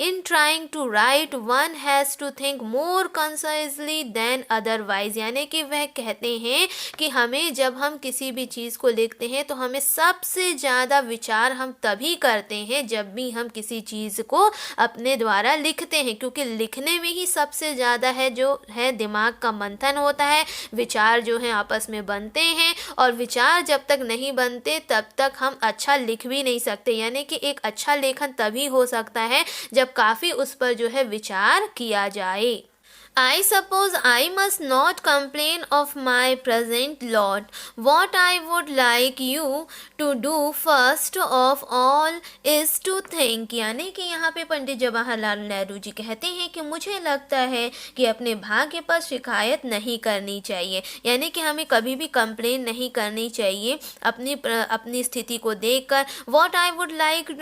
In trying to write one has to think more concisely than otherwise, यानी कि वह कहते हैं कि हमें जब हम किसी भी चीज़ को लिखते हैं तो हमें सबसे ज़्यादा विचार हम तभी करते हैं जब भी हम किसी चीज़ को अपने द्वारा लिखते हैं, क्योंकि लिखने में ही सबसे ज़्यादा है जो है दिमाग का मंथन होता है, विचार जो है आपस में बनते हैं, और विचार जब तक नहीं बनते तब तक हम अच्छा लिख भी नहीं सकते। यानी कि एक अच्छा लेखन तभी हो सकता है जब काफ़ी उस पर जो है विचार किया जाए। I suppose I must not complain of my present lot. What I would like you to do first of all is to think, यानी कि यहाँ पे पंडित जवाहरलाल नेहरू जी कहते हैं कि मुझे लगता है कि अपने भाग्य पर शिकायत नहीं करनी चाहिए, यानी कि हमें कभी भी कंप्लेन नहीं करनी चाहिए अपनी स्थिति को देखकर। What I would like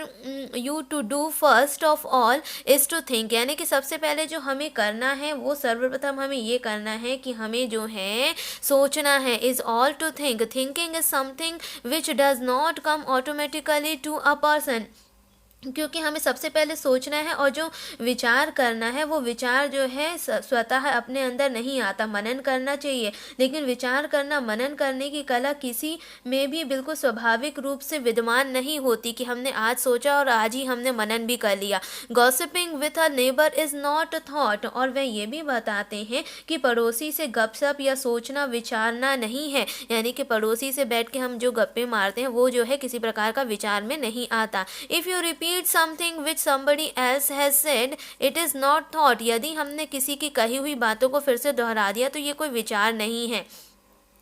you to do first of all is to think, यानी कि सबसे पहले जो हमें करना है वो सर्वप्रथम हमें ये करना है कि हमें जो है सोचना है। Is all to think, thinking is something which does not come automatically to a person, क्योंकि हमें सबसे पहले सोचना है और जो विचार करना है वो विचार जो है स्वतः अपने अंदर नहीं आता, मनन करना चाहिए। लेकिन विचार करना, मनन करने की कला किसी में भी बिल्कुल स्वाभाविक रूप से विद्यमान नहीं होती कि हमने आज सोचा और आज ही हमने मनन भी कर लिया। Gossiping with a neighbour is not a thought, और वह ये भी बताते हैं कि पड़ोसी से गपशप या सोचना विचारना नहीं है, यानी कि पड़ोसी से बैठ के हम जो गप्पे मारते हैं वो जो है किसी प्रकार का विचार में नहीं आता। If you repeat something which somebody else has said, it is not thought, यदि हमने किसी की कही हुई बातों को फिर से दोहरा दिया तो ये कोई विचार नहीं है।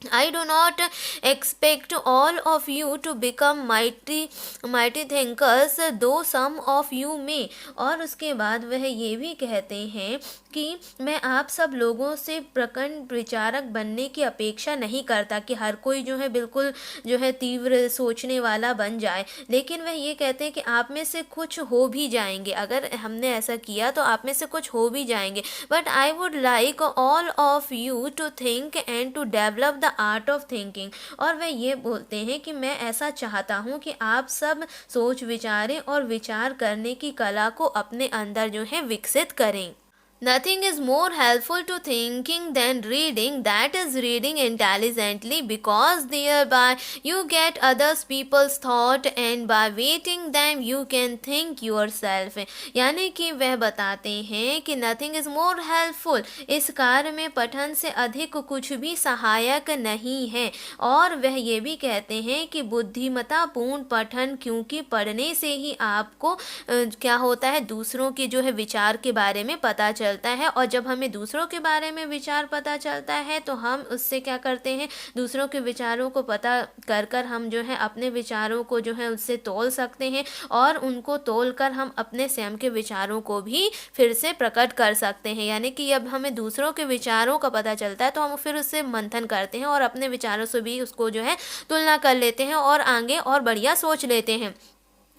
I do not expect all of you to become mighty thinkers, though some of you may, और उसके बाद वह ये भी कहते हैं कि मैं आप सब लोगों से प्रखर विचारक बनने की अपेक्षा नहीं करता कि हर कोई जो है बिल्कुल जो है तीव्र सोचने वाला बन जाए, लेकिन वह ये कहते हैं कि आप में से कुछ हो भी जाएंगे। अगर हमने ऐसा किया तो आप में से कुछ हो भी जाएंगे। But I would like all of you to think and to develop the art of thinking, और वह ये बोलते हैं कि मैं ऐसा चाहता हूँ कि आप सब सोच विचारें और विचार करने की कला को अपने अंदर जो है विकसित करें। Nothing is more helpful to thinking than reading, that is reading intelligently, because thereby you get others people's thought and by waiting them you can think yourself, यानी कि वह बताते हैं कि nothing is more helpful, इस कार्य में पठन से अधिक कुछ भी सहायक नहीं है। और वह ये भी कहते हैं कि बुद्धिमत्तापूर्ण पठन, क्योंकि पढ़ने से ही आपको क्या होता है दूसरों के जो है विचार के बारे में पता चलता है, और जब हमें दूसरों के बारे में विचार पता चलता है तो हम उससे क्या करते हैं, दूसरों के विचारों को पता कर कर हम जो है अपने विचारों को जो है उससे तोल सकते हैं, और उनको तोल कर हम अपने स्वयं के विचारों को भी फिर से प्रकट कर सकते हैं। यानी कि जब हमें दूसरों के विचारों का पता चलता है तो हम फिर उससे मंथन करते हैं और अपने विचारों से भी उसको जो है तुलना कर लेते हैं और आगे और बढ़िया सोच लेते हैं।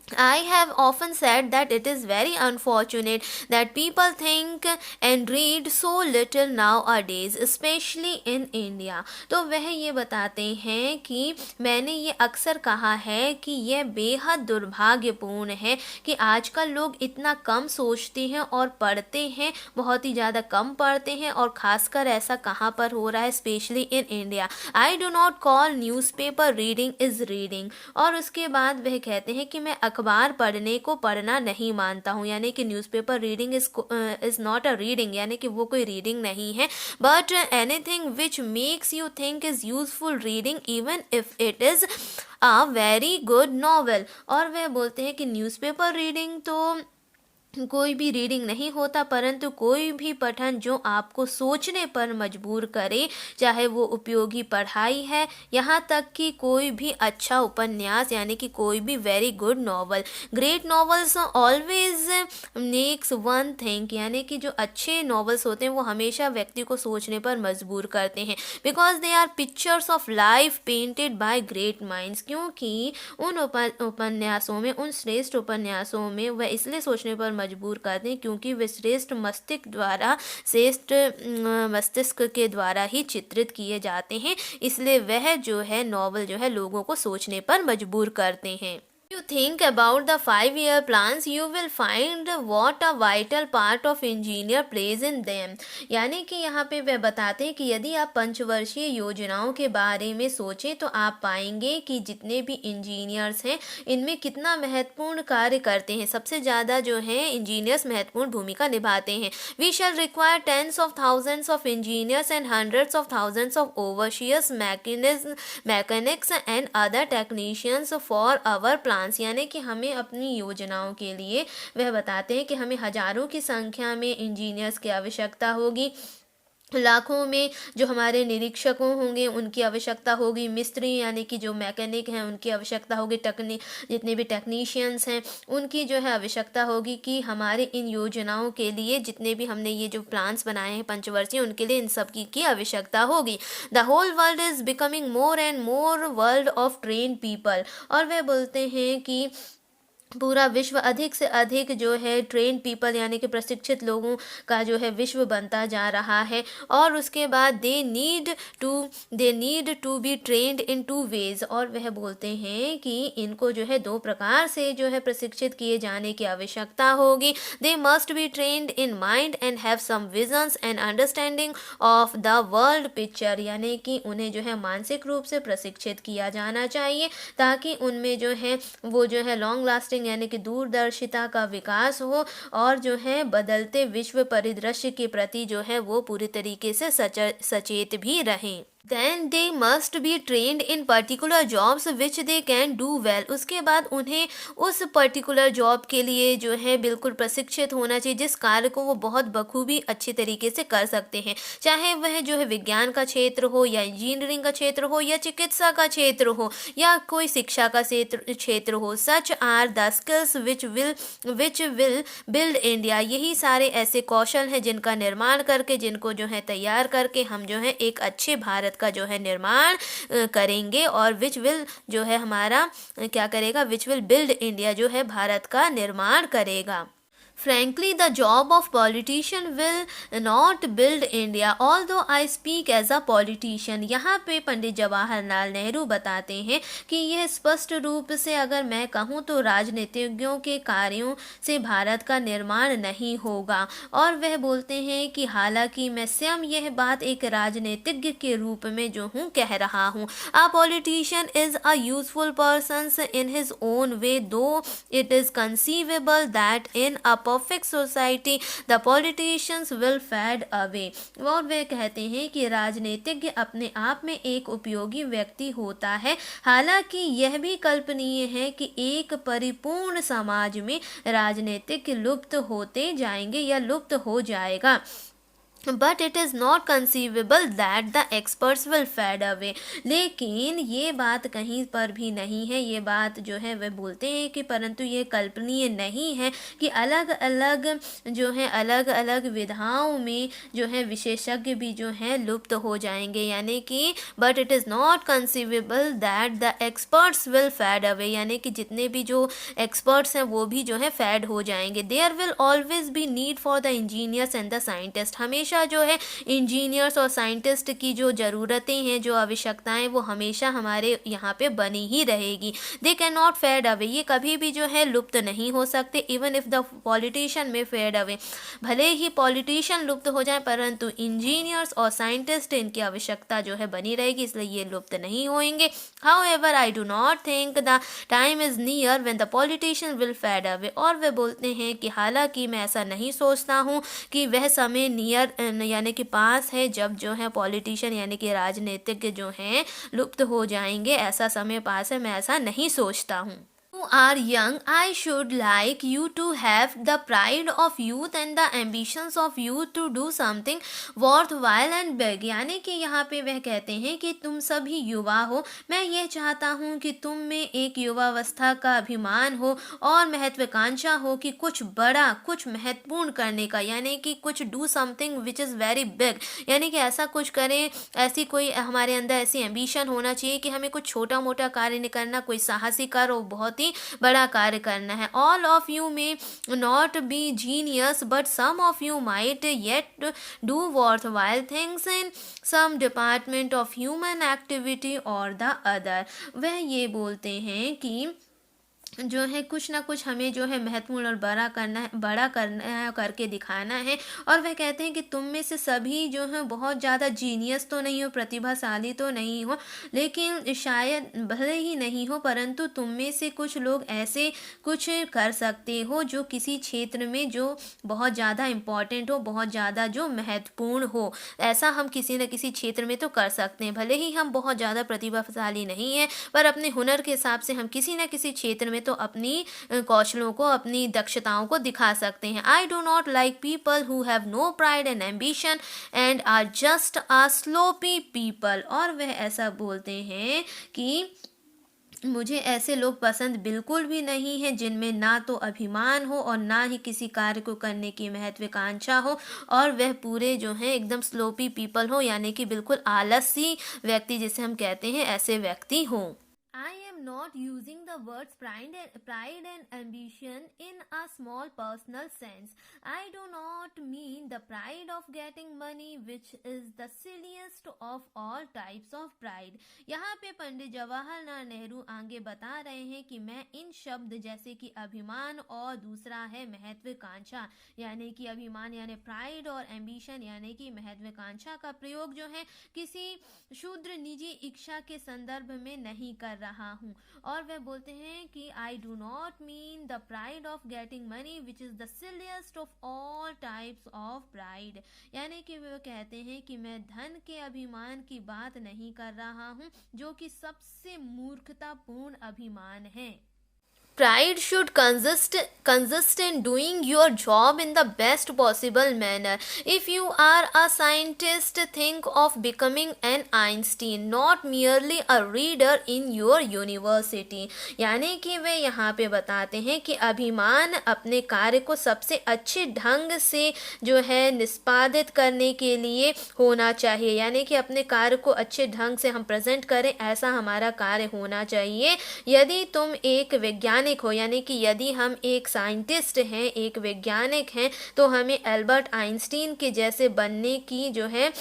I have often said that it is very unfortunate that people think and read so little nowadays, especially in India. तो वह ये बताते हैं कि मैंने ये अक्सर कहा है कि यह बेहद दुर्भाग्यपूर्ण है कि आजकल लोग इतना कम सोचते हैं और पढ़ते हैं, बहुत ही ज़्यादा कम पढ़ते हैं, और ख़ासकर ऐसा कहाँ पर हो रहा है, specially in India. I do not call newspaper reading is reading, और उसके बाद वह कहते हैं कि मैं अखबार पढ़ने को पढ़ना नहीं मानता हूँ, यानी कि newspaper reading is not a reading, यानी कि वो कोई रीडिंग नहीं है। But anything which makes you think is useful reading even if it is a very good novel. और वह बोलते हैं कि न्यूज़पेपर रीडिंग तो कोई भी रीडिंग नहीं होता, परंतु कोई भी पठन जो आपको सोचने पर मजबूर करे, चाहे वो उपयोगी पढ़ाई है, यहाँ तक कि कोई भी अच्छा उपन्यास यानी कि कोई भी very good novel. Great novels always makes one think, यानी कि जो अच्छे नॉवेल्स होते हैं वो हमेशा व्यक्ति को सोचने पर मजबूर करते हैं, because they are pictures of life painted by great minds. क्योंकि उन उपन्यासों में, उन श्रेष्ठ उपन्यासों में वह इसलिए सोचने पर मजबूर करते हैं क्योंकि वे श्रेष्ठ मस्तिष्क के द्वारा ही चित्रित किए जाते हैं, इसलिए वह जो है नॉवल जो है लोगों को सोचने पर मजबूर करते हैं। You think about the 5-year plans, you will find what a vital part of engineer plays in them। यानी कि यहाँ पे वह बताते हैं कि यदि आप पंचवर्षीय योजनाओं के बारे में सोचें तो आप पाएंगे कि जितने भी इंजीनियर्स हैं इनमें कितना महत्वपूर्ण कार्य करते हैं। सबसे ज़्यादा जो है इंजीनियर्स महत्वपूर्ण भूमिका निभाते हैं। We shall require tens of thousands of engineers and hundreds of thousands of overseers, mechanics and other technicians for our plans। यानी कि हमें अपनी योजनाओं के लिए, वह बताते हैं कि हमें हजारों की संख्या में इंजीनियर्स की आवश्यकता होगी, लाखों में जो हमारे निरीक्षकों होंगे उनकी आवश्यकता होगी, मिस्त्री यानी कि जो मैकेनिक हैं उनकी आवश्यकता होगी, जितने भी टेक्नीशियंस हैं उनकी जो है आवश्यकता होगी, कि हमारे इन योजनाओं के लिए जितने भी हमने ये जो प्लान्स बनाए हैं पंचवर्षीय, उनके लिए इन सब की आवश्यकता होगी। The whole world is becoming more and more world of trained people. और वह बोलते हैं कि पूरा विश्व अधिक से अधिक जो है ट्रेन पीपल यानी कि प्रशिक्षित लोगों का जो है विश्व बनता जा रहा है। और उसके बाद they need to be trained in 2 ways. और वह बोलते हैं कि इनको जो है 2 प्रकार से जो है प्रशिक्षित किए जाने की आवश्यकता होगी। They must be trained in mind and have some visions and understanding of the world picture. यानी कि उन्हें जो है मानसिक रूप से प्रशिक्षित किया जाना चाहिए, ताकि उनमें जो है वो जो है लॉन्ग लास्टिंग यानी कि दूरदर्शिता का विकास हो, और जो है बदलते विश्व परिदृश्य के प्रति जो है वो पूरी तरीके से सचेत भी रहें। Then they must be trained in particular jobs which they can do well। उसके बाद उन्हें उस पर्टिकुलर जॉब के लिए जो है बिल्कुल प्रशिक्षित होना चाहिए, जिस कार्य को वो बहुत बखूबी अच्छी तरीके से कर सकते हैं, चाहे वह जो है विज्ञान का क्षेत्र हो या इंजीनियरिंग का क्षेत्र हो या चिकित्सा का क्षेत्र हो या कोई शिक्षा का क्षेत्र हो। Such are the skills which will build India. यही सारे ऐसे कौशल हैं जिनका निर्माण करके, जिनको जो है तैयार करके हम जो है एक अच्छे भारत का जो है निर्माण करेंगे। और विच विल जो है हमारा क्या करेगा, विच विल बिल्ड इंडिया जो है भारत का निर्माण करेगा। Frankly, the job of politician will not build India, although I speak as a politician। यहाँ पे पंडित जवाहरलाल नेहरू बताते हैं कि यह स्पष्ट रूप से अगर मैं कहूँ तो राजनीतिज्ञों के कार्यों से भारत का निर्माण नहीं होगा। और वह बोलते हैं कि हालांकि मैं स्वयं यह बात एक राजनीतिज्ञ के रूप में जो हूँ कह रहा हूँ। A politician is a useful person in his own way, though it is conceivable that in a perfect society the politicians will fade away। और वे कहते हैं कि राजनीतिज्ञ अपने आप में एक उपयोगी व्यक्ति होता है, हालांकि यह भी कल्पनीय है कि एक परिपूर्ण समाज में राजनीतिज्ञ लुप्त होते जाएंगे या लुप्त हो जाएगा। But it is not conceivable that the experts will fade away. लेकिन ये बात कहीं पर भी नहीं है, ये बात जो है वह बोलते हैं कि परंतु ये कल्पनीय नहीं है कि अलग अलग विधाओं में जो है विशेषज्ञ भी जो है लुप्त हो जाएंगे। यानी कि but it is not conceivable that the experts will fade away, यानी कि जितने भी जो एक्सपर्ट्स हैं वो भी जो है फेड हो जाएंगे। There will always be need for the engineers and the scientist. हमेशा जो है इंजीनियर्स और साइंटिस्ट की जो ज़रूरतें हैं, जो आवश्यकताएं, वो हमेशा हमारे यहाँ पे बनी ही रहेगी। They can not fade away, ये कभी भी जो है लुप्त नहीं हो सकते। Even if the politician may fade away, भले ही पॉलिटिशियन लुप्त हो जाए परंतु इंजीनियर्स और साइंटिस्ट इनकी आवश्यकता जो है बनी रहेगी, इसलिए ये लुप्त नहीं होंगे। However I do not think the time is near when the politician will fade away. और वे बोलते हैं कि हालांकि मैं ऐसा नहीं सोचता हूँ कि वह समय नियर यानी कि पास है जब जो है पॉलिटिशियन यानी कि राजनीतिज्ञ जो हैं लुप्त हो जाएंगे। ऐसा समय पास है, मैं ऐसा नहीं सोचता हूँ। You are young, I should like you to have the pride of youth and the ambitions of youth to do something worthwhile and big। यानी कि यहाँ पे वह कहते हैं कि तुम सभी युवा हो, मैं ये चाहता हूँ कि तुम में एक युवावस्था का अभिमान हो और महत्वाकांक्षा हो कि कुछ बड़ा, कुछ महत्वपूर्ण करने का, यानी कि कुछ do something which is very big, यानी कि ऐसा कुछ करें, ऐसी कोई हमारे अंदर ऐसी एम्बिशन होना चाहिए कि हमें कुछ छोटा मोटा कार्य नहीं करना, कोई साहसी कार्य और बहुत ही बड़ा कार्य करना है। All of you may not be genius but some of you might yet do worthwhile things in some department of human activity or the other. वह ये बोलते हैं कि जो है कुछ ना कुछ हमें जो है महत्वपूर्ण और बड़ा करना है, करके दिखाना है। और वह कहते हैं कि तुम में से सभी जो है बहुत ज़्यादा जीनियस तो नहीं हो, प्रतिभाशाली तो नहीं हो, लेकिन शायद भले ही नहीं हो, परंतु तुम में से कुछ लोग ऐसे कुछ कर सकते हो जो किसी क्षेत्र में जो बहुत ज़्यादा इम्पॉर्टेंट हो, बहुत ज़्यादा जो महत्वपूर्ण हो। ऐसा हम किसी न किसी क्षेत्र में तो कर सकते हैं, भले ही हम बहुत ज़्यादा प्रतिभाशाली नहीं हैं, पर अपने हुनर के हिसाब से हम किसी न किसी क्षेत्र में तो अपनी कौशलों को, अपनी दक्षताओं को दिखा सकते हैं। I do not like people who have no pride and ambition and are just a sloppy people. और वह ऐसा बोलते हैं कि मुझे ऐसे लोग पसंद बिल्कुल भी नहीं है जिनमें ना तो अभिमान हो और ना ही किसी कार्य को करने की महत्वाकांक्षा हो, और वह पूरे जो हैं एकदम स्लोपी पीपल हो, यानी कि बिल्कुल आलसी व्यक्ति जिसे हम कहते हैं, ऐसे व्यक्ति हों। I am not using the words pride and ambition in a small personal sense. I do not mean the pride of getting money, which is the silliest of all types of pride। यहाँ पे पंडित जवाहरलाल नेहरू आगे बता रहे हैं कि मैं इन शब्द जैसे कि अभिमान और दूसरा है महत्वाकांक्षा, यानी कि अभिमान यानी प्राइड और एम्बिशन यानी कि महत्वाकांक्षा का प्रयोग जो है किसी शूद्र निजी इच्छा के संदर्भ में नहीं कर रहा हूँ। और वह बोलते हैं कि I do not mean the pride of getting money which is the silliest of all types of pride, यानी कि वह कहते हैं कि मैं धन के अभिमान की बात नहीं कर रहा हूँ जो कि सबसे मूर्खतापूर्ण अभिमान है। Pride should consist in doing your job in the best possible manner. If you are a scientist, think of becoming an Einstein, not merely a reader in your university। यानी कि वे यहाँ पे बताते हैं कि अभिमान अपने कार्य को सबसे अच्छे ढंग से जो है निष्पादित करने के लिए होना चाहिए, यानी कि अपने कार्य को अच्छे ढंग से हम प्रेजेंट करें, ऐसा हमारा कार्य होना चाहिए। यदि तुम एक वैज्ञानिक हो, यानी कि यदि हम एक साइंटिस्ट हैं, एक वैज्ञानिक हैं, तो हमें एल्बर्ट आइंस्टीन के जैसे बनने की जो है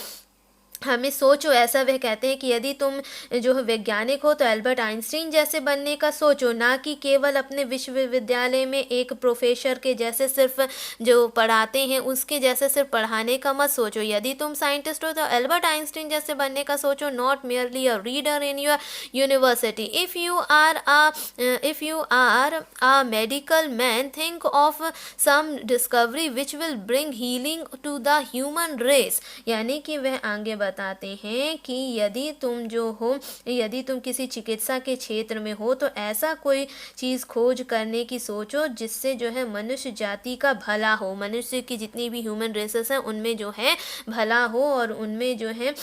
हमें सोचो। ऐसा वह कहते हैं कि यदि तुम जो है वैज्ञानिक हो तो एल्बर्ट आइंस्टीन जैसे बनने का सोचो, ना कि केवल अपने विश्वविद्यालय में एक प्रोफेसर के जैसे सिर्फ जो पढ़ाते हैं उसके जैसे सिर्फ पढ़ाने का मत सोचो। यदि तुम साइंटिस्ट हो तो एल्बर्ट आइंस्टीन जैसे बनने का सोचो, not merely a reader in your university. If you are a medical man, think of some discovery which will bring healing to the human race. यानी कि वह आगे बताते हैं कि यदि तुम किसी चिकित्सा के क्षेत्र में हो तो ऐसा कोई चीज़ खोज करने की सोचो जिससे जो है मनुष्य जाति का भला हो, मनुष्य की जितनी भी ह्यूमन रेसेस हैं उनमें जो है भला हो और उनमें जो है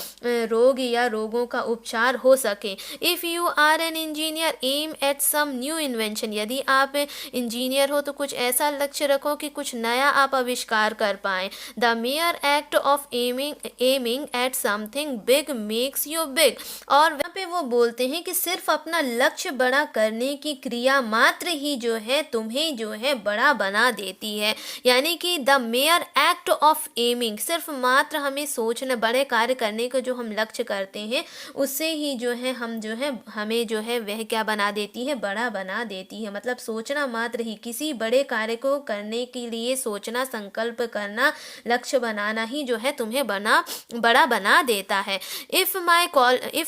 रोग या रोगों का उपचार हो सके। If you are an engineer, aim at some new invention. यदि आप इंजीनियर हो तो कुछ ऐसा लक्ष्य रखो कि कुछ नया आप आविष्कार कर पाएँ। The mayor act of aiming at something big makes you big. और वहाँ पे वो बोलते हैं कि सिर्फ अपना लक्ष्य बड़ा करने की क्रिया मात्र ही जो है तुम्हें जो है बड़ा बना देती है। यानी कि the mayor act of aiming, सिर्फ मात्र हमें सोचना, बड़े कार्य करने का जो हम लक्ष्य करते हैं उससे ही जो है हमें जो है वह क्या बना देती है, बड़ा बना देती है। मतलब सोचना मात्र ही, किसी बड़े कार्य को करने के लिए सोचना, संकल्प करना, लक्ष्य बनाना ही जो है तुम्हें बड़ा बना देता है। If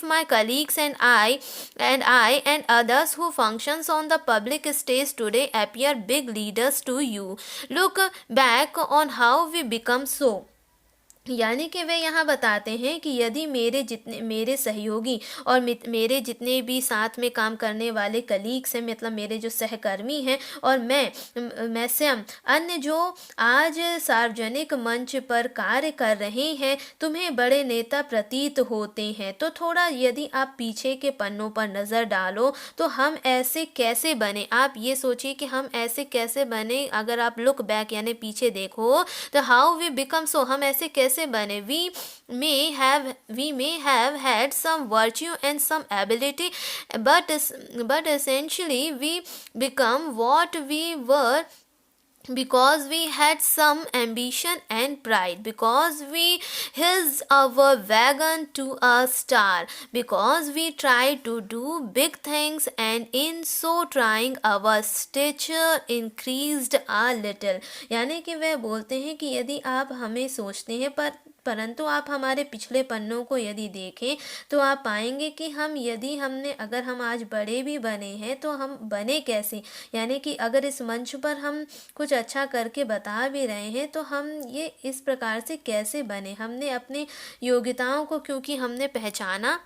my colleagues and I and others who functions on the public stage today appear big leaders to you, look back on how we become so। यानी कि वे यहाँ बताते हैं कि यदि मेरे सहयोगी और मेरे जितने भी साथ में काम करने वाले कलीग्स हैं, मतलब मेरे जो सहकर्मी हैं, और मैं स्वयं अन्य जो आज सार्वजनिक मंच पर कार्य कर रहे हैं, तुम्हें बड़े नेता प्रतीत होते हैं, तो थोड़ा यदि आप पीछे के पन्नों पर नज़र डालो तो हम ऐसे कैसे बने। आप ये सोचिए कि हम ऐसे कैसे बने। अगर आप लुक बैक यानी पीछे देखो तो हाउ वी बिकम सो, हम ऐसे कैसे बने। We may have had some virtue and some ability, but essentially we become what we were because we had some ambition and pride, because we his our wagon to a star, because we tried to do big things, and in so trying our stature increased a little। यानी कि वह बोलते हैं कि यदि आप हमें सोचते हैं परंतु आप हमारे पिछले पन्नों को यदि देखें तो आप पाएंगे कि अगर हम आज बड़े भी बने हैं तो हम बने कैसे। यानी कि अगर इस मंच पर हम कुछ अच्छा करके बता भी रहे हैं तो हम ये इस प्रकार से कैसे बने। हमने अपने योग्यताओं को क्योंकि हमने पहचाना।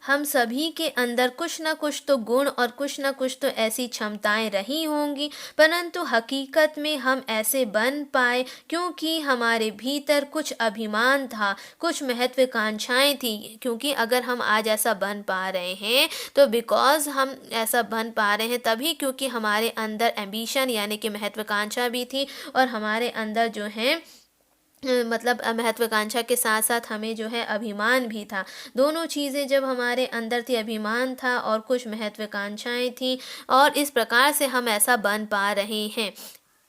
हम सभी के अंदर कुछ न कुछ तो गुण और कुछ न कुछ तो ऐसी क्षमताएं रही होंगी, परंतु हकीकत में हम ऐसे बन पाए क्योंकि हमारे भीतर कुछ अभिमान था, कुछ महत्वाकांक्षाएं थी। क्योंकि अगर हम आज ऐसा बन पा रहे हैं तो बिकॉज हम ऐसा बन पा रहे हैं तभी क्योंकि हमारे अंदर एम्बिशन यानी कि महत्वाकांक्षा भी थी, और हमारे अंदर जो है मतलब महत्वाकांक्षा के साथ साथ हमें जो है अभिमान भी था। दोनों चीज़ें जब हमारे अंदर थी, अभिमान था और कुछ महत्वाकांक्षाएं थी, और इस प्रकार से हम ऐसा बन पा रहे हैं।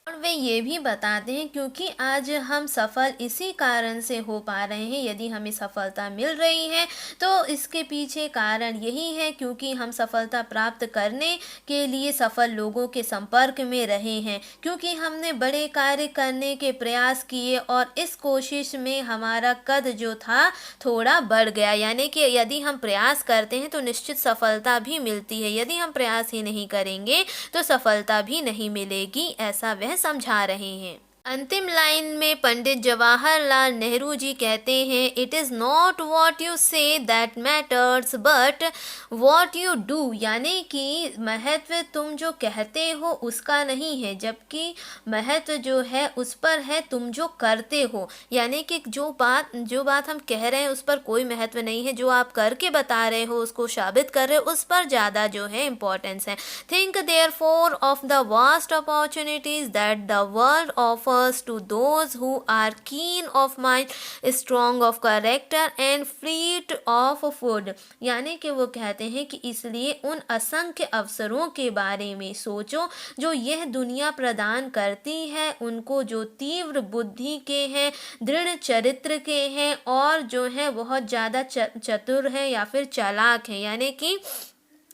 और वे ये भी बताते हैं क्योंकि आज हम सफल इसी कारण से हो पा रहे हैं। यदि हमें सफलता मिल रही है तो इसके पीछे कारण यही है क्योंकि हम सफलता प्राप्त करने के लिए सफल लोगों के संपर्क में रहे हैं, क्योंकि हमने बड़े कार्य करने के प्रयास किए और इस कोशिश में हमारा कद जो था थोड़ा बढ़ गया। यानी कि यदि हम प्रयास करते हैं तो निश्चित सफलता भी मिलती है, यदि हम प्रयास ही नहीं करेंगे तो सफलता भी नहीं मिलेगी, ऐसा वह समझा रहे हैं। अंतिम लाइन में पंडित जवाहरलाल नेहरू जी कहते हैं, it is not what you say that matters but what you do. यानी कि महत्व तुम जो कहते हो उसका नहीं है, जबकि महत्व जो है उस पर है तुम जो करते हो। यानी कि जो बात हम कह रहे हैं उस पर कोई महत्व नहीं है, जो आप करके बता रहे हो उसको साबित कर रहे हो उस पर ज़्यादा जो है इम्पोर्टेंस है। Think therefore of the vast opportunities that the world offers to those who are keen of mind, strong of character and fleet of foot। यानी कि वो कहते हैं कि इसलिए उन असंख्य अवसरों के बारे में सोचो जो यह दुनिया प्रदान करती है, उनको जो तीव्र बुद्धि के हैं, दृढ़ चरित्र के हैं और जो है बहुत ज़्यादा चतुर है या फिर चालाक है, यानी कि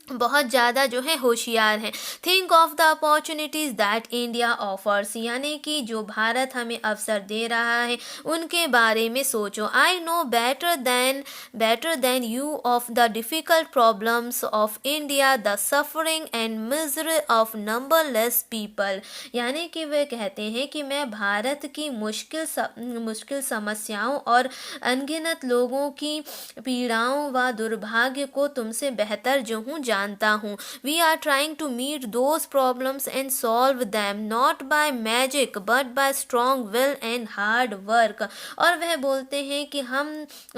बहुत ज़्यादा जो है होशियार हैं। Think of the opportunities that India offers, यानी कि जो भारत हमें अवसर दे रहा है उनके बारे में सोचो। I know better than you of the difficult problems of India, the suffering and misery of numberless people. यानी कि वे कहते हैं कि मैं भारत की मुश्किल समस्याओं और अनगिनत लोगों की पीड़ाओं व दुर्भाग्य को तुमसे बेहतर जो हूँ जानता हूँ। We are trying to meet those problems and solve them not by magic but by strong will and hard work. और वह बोलते हैं कि हम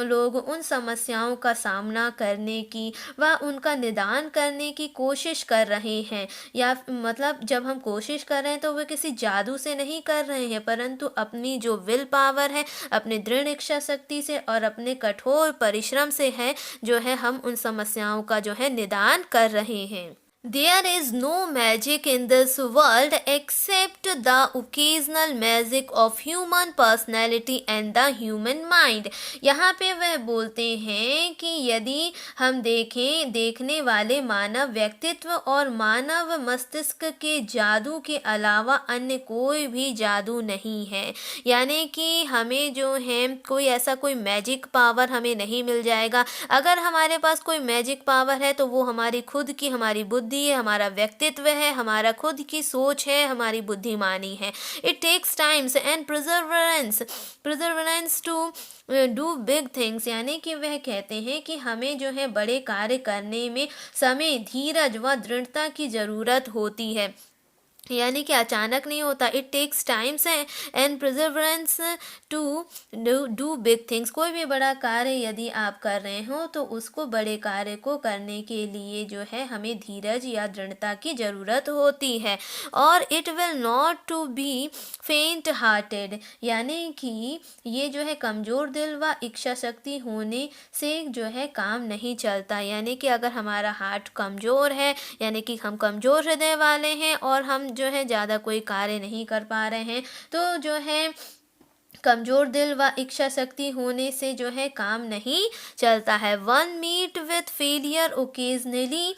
लोग उन समस्याओं का सामना करने की व उनका निदान करने की कोशिश कर रहे हैं, या मतलब जब हम कोशिश कर रहे हैं तो वह किसी जादू से नहीं कर रहे हैं, परंतु अपनी जो विल पावर है, अपनी दृढ़ इच्छा शक्ति से और अपने कठोर परिश्रम से है जो है हम उन समस्याओं का जो है निदान कर रहे हैं। There is no magic in this world except the occasional magic of human personality and the human mind। यहाँ पे वह बोलते हैं कि यदि हम देखने वाले मानव व्यक्तित्व और मानव मस्तिष्क के जादू के अलावा अन्य कोई भी जादू नहीं है। यानी कि हमें जो है कोई मैजिक पावर हमें नहीं मिल जाएगा। अगर हमारे पास कोई मैजिक पावर है तो वो हमारी खुद की हमारी बुद्धि बुद्धि है, हमारा व्यक्तित्व है, हमारा खुद की सोच है, हमारी बुद्धिमानी है। It takes times and perseverance to do big things, यानी कि वह कहते हैं कि हमें जो है बड़े कार्य करने में समय, धीरज व दृढ़ता की ज़रूरत होती है, यानी कि अचानक नहीं होता। It takes times and perseverance to do big things. कोई भी बड़ा कार्य यदि आप कर रहे हो तो उसको, बड़े कार्य को करने के लिए जो है हमें धीरज या दृढ़ता की ज़रूरत होती है। और it will not to be faint hearted, यानी कि ये जो है कमज़ोर दिल व इच्छा शक्ति होने से जो है काम नहीं चलता, यानी कि अगर हमारा हार्ट कमज़ोर है, यानी कि हम कमज़ोर हृदय वाले हैं और हम जो है ज़्यादा कोई कार्य नहीं कर पा रहे हैं, तो जो है कमज़ोर दिल व इच्छा शक्ति होने से जो है काम नहीं चलता है। One meet with failure occasionally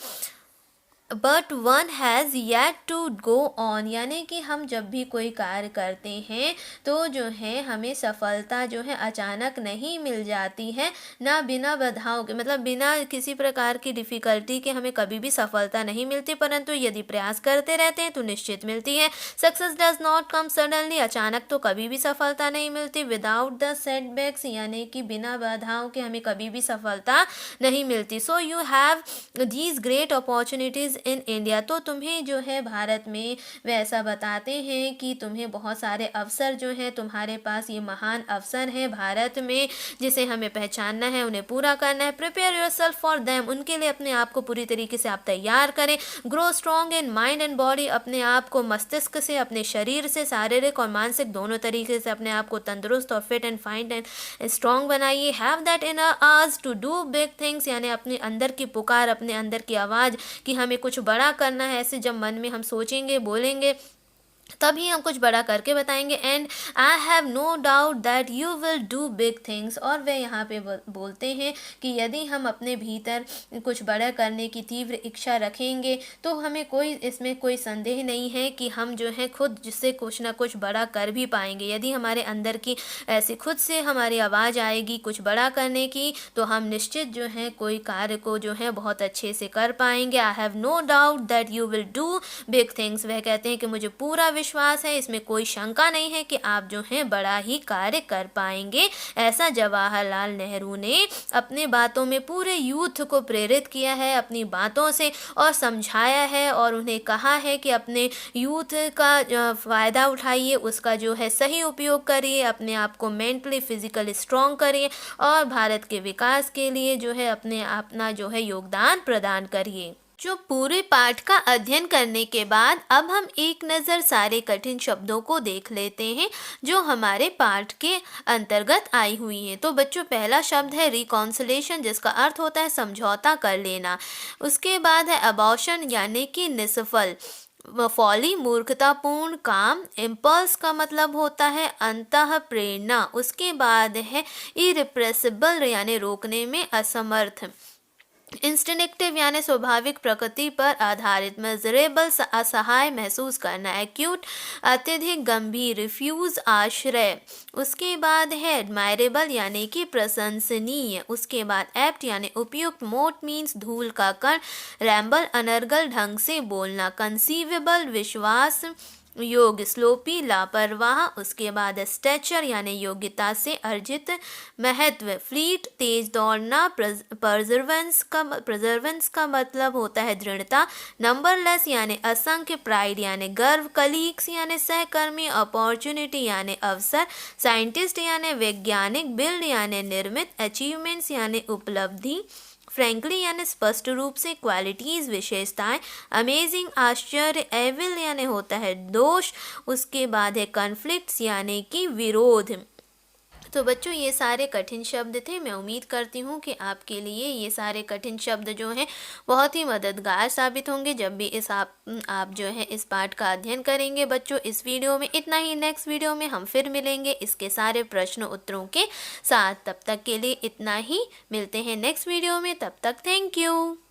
but one has yet to go on, यानी कि हम जब भी कोई कार्य करते हैं तो जो है हमें सफलता जो है अचानक नहीं मिल जाती है, ना बिना बाधाओं के, मतलब बिना किसी प्रकार की डिफ़िकल्टी के हमें कभी भी सफलता नहीं मिलती, परंतु यदि प्रयास करते रहते हैं तो निश्चित मिलती है। Success does not come suddenly, अचानक तो कभी भी सफलता नहीं मिलती। विदाउट द सेटबैक्स, यानी कि बिना बाधाओं के हमें कभी भी सफलता नहीं मिलती। So you have these great opportunities in India, तो तुम्हें जो है भारत में वे ऐसा बताते हैं कि तुम्हें बहुत सारे अवसर जो हैं, तुम्हारे पास ये महान अवसर हैं भारत में, जिसे हमें पहचानना है, उन्हें पूरा करना है। प्रिपेयर योरसेल्फ फॉर देम, उनके लिए अपने आप को पूरी तरीके से आप तैयार करें। Grow strong in mind and body, अपने आप को मस्तिष्क से, अपने शरीर से, शारीरिक और मानसिक दोनों तरीके से अपने आप को तंदुरुस्त और fit and fine and strong बनाइए। Have that in urge to do big things, यानी अपने अंदर की पुकार, अपने अंदर की आवाज़ कि हमें कुछ बड़ा करना है, ऐसे जब मन में हम सोचेंगे, बोलेंगे, तभी हम कुछ बड़ा करके बताएंगे। And I have no doubt that you will do big things, और वे यहाँ पे बोलते हैं कि यदि हम अपने भीतर कुछ बड़ा करने की तीव्र इच्छा रखेंगे तो हमें इसमें कोई संदेह नहीं है कि हम जो है खुद जिससे कुछ ना कुछ बड़ा कर भी पाएंगे। यदि हमारे अंदर की ऐसे खुद से हमारी आवाज़ आएगी कुछ बड़ा करने की, तो हम निश्चित जो है कोई कार्य को जो है बहुत अच्छे से कर पाएंगे। I have no doubt that you will do big things, वह कहते हैं कि मुझे पूरा विश्वास है, इसमें कोई शंका नहीं है कि आप जो हैं बड़ा ही कार्य कर पाएंगे। ऐसा जवाहरलाल नेहरू ने अपने बातों में पूरे यूथ को प्रेरित किया है अपनी बातों से, और समझाया है और उन्हें कहा है कि अपने यूथ का फ़ायदा उठाइए, उसका जो है सही उपयोग करिए, अपने आप को मेंटली फिजिकली स्ट्रॉन्ग करिए और भारत के विकास के लिए जो है अपना जो है योगदान प्रदान करिए। जो पूरे पाठ का अध्ययन करने के बाद अब हम एक नज़र सारे कठिन शब्दों को देख लेते हैं जो हमारे पाठ के अंतर्गत आई हुई हैं। तो बच्चों, पहला शब्द है रिकॉन्सिलेशन, जिसका अर्थ होता है समझौता कर लेना। उसके बाद है अबॉर्शन, यानी कि निष्फल। फॉली, मूर्खतापूर्ण काम। इम्पल्स का मतलब होता है अंतः प्रेरणा। उसके बाद है इरिप्रेसिबल, यानी रोकने में असमर्थ। इंस्टिंक्टिव, यानी स्वाभाविक प्रकृति पर आधारित। मेजरेबल, असहाय महसूस करना। एक्यूट, अत्यधिक गंभीर। रिफ्यूज, आश्रय। उसके बाद है एडमायरेबल, यानी कि प्रशंसनीय। उसके बाद एप्ट, यानी उपयुक्त। मोट मीन्स धूल का कण। रैम्बल, अनर्गल ढंग से बोलना। कंसीवेबल, विश्वास योग्य। स्लोपी, लापरवाह। उसके बाद स्टैचर, यानी योग्यता से अर्जित महत्व। फ्लीट, तेज दौड़ना। प्रजर्वेंस का मतलब होता है दृढ़ता। नंबरलेस, यानी असंख्य। प्राइड, यानी गर्व। कलीग्स, यानी सहकर्मी। अपॉर्चुनिटी, यानी अवसर। साइंटिस्ट, यानी वैज्ञानिक। बिल्ड, यानी निर्मित। अचीवमेंट्स, यानी उपलब्धि। फ्रैंकली, यानी स्पष्ट रूप से। क्वालिटीज़, विशेषताएं। अमेजिंग, आश्चर्य। एविल, यानी होता है दोष। उसके बाद है कन्फ्लिक्ट्स, यानी कि विरोध। तो बच्चों, ये सारे कठिन शब्द थे। मैं उम्मीद करती हूँ कि आपके लिए ये सारे कठिन शब्द जो हैं बहुत ही मददगार साबित होंगे जब भी आप जो है इस पाठ का अध्ययन करेंगे। बच्चों, इस वीडियो में इतना ही। नेक्स्ट वीडियो में हम फिर मिलेंगे इसके सारे प्रश्न उत्तरों के साथ। तब तक के लिए इतना ही। मिलते हैं नेक्स्ट वीडियो में। तब तक थैंक यू।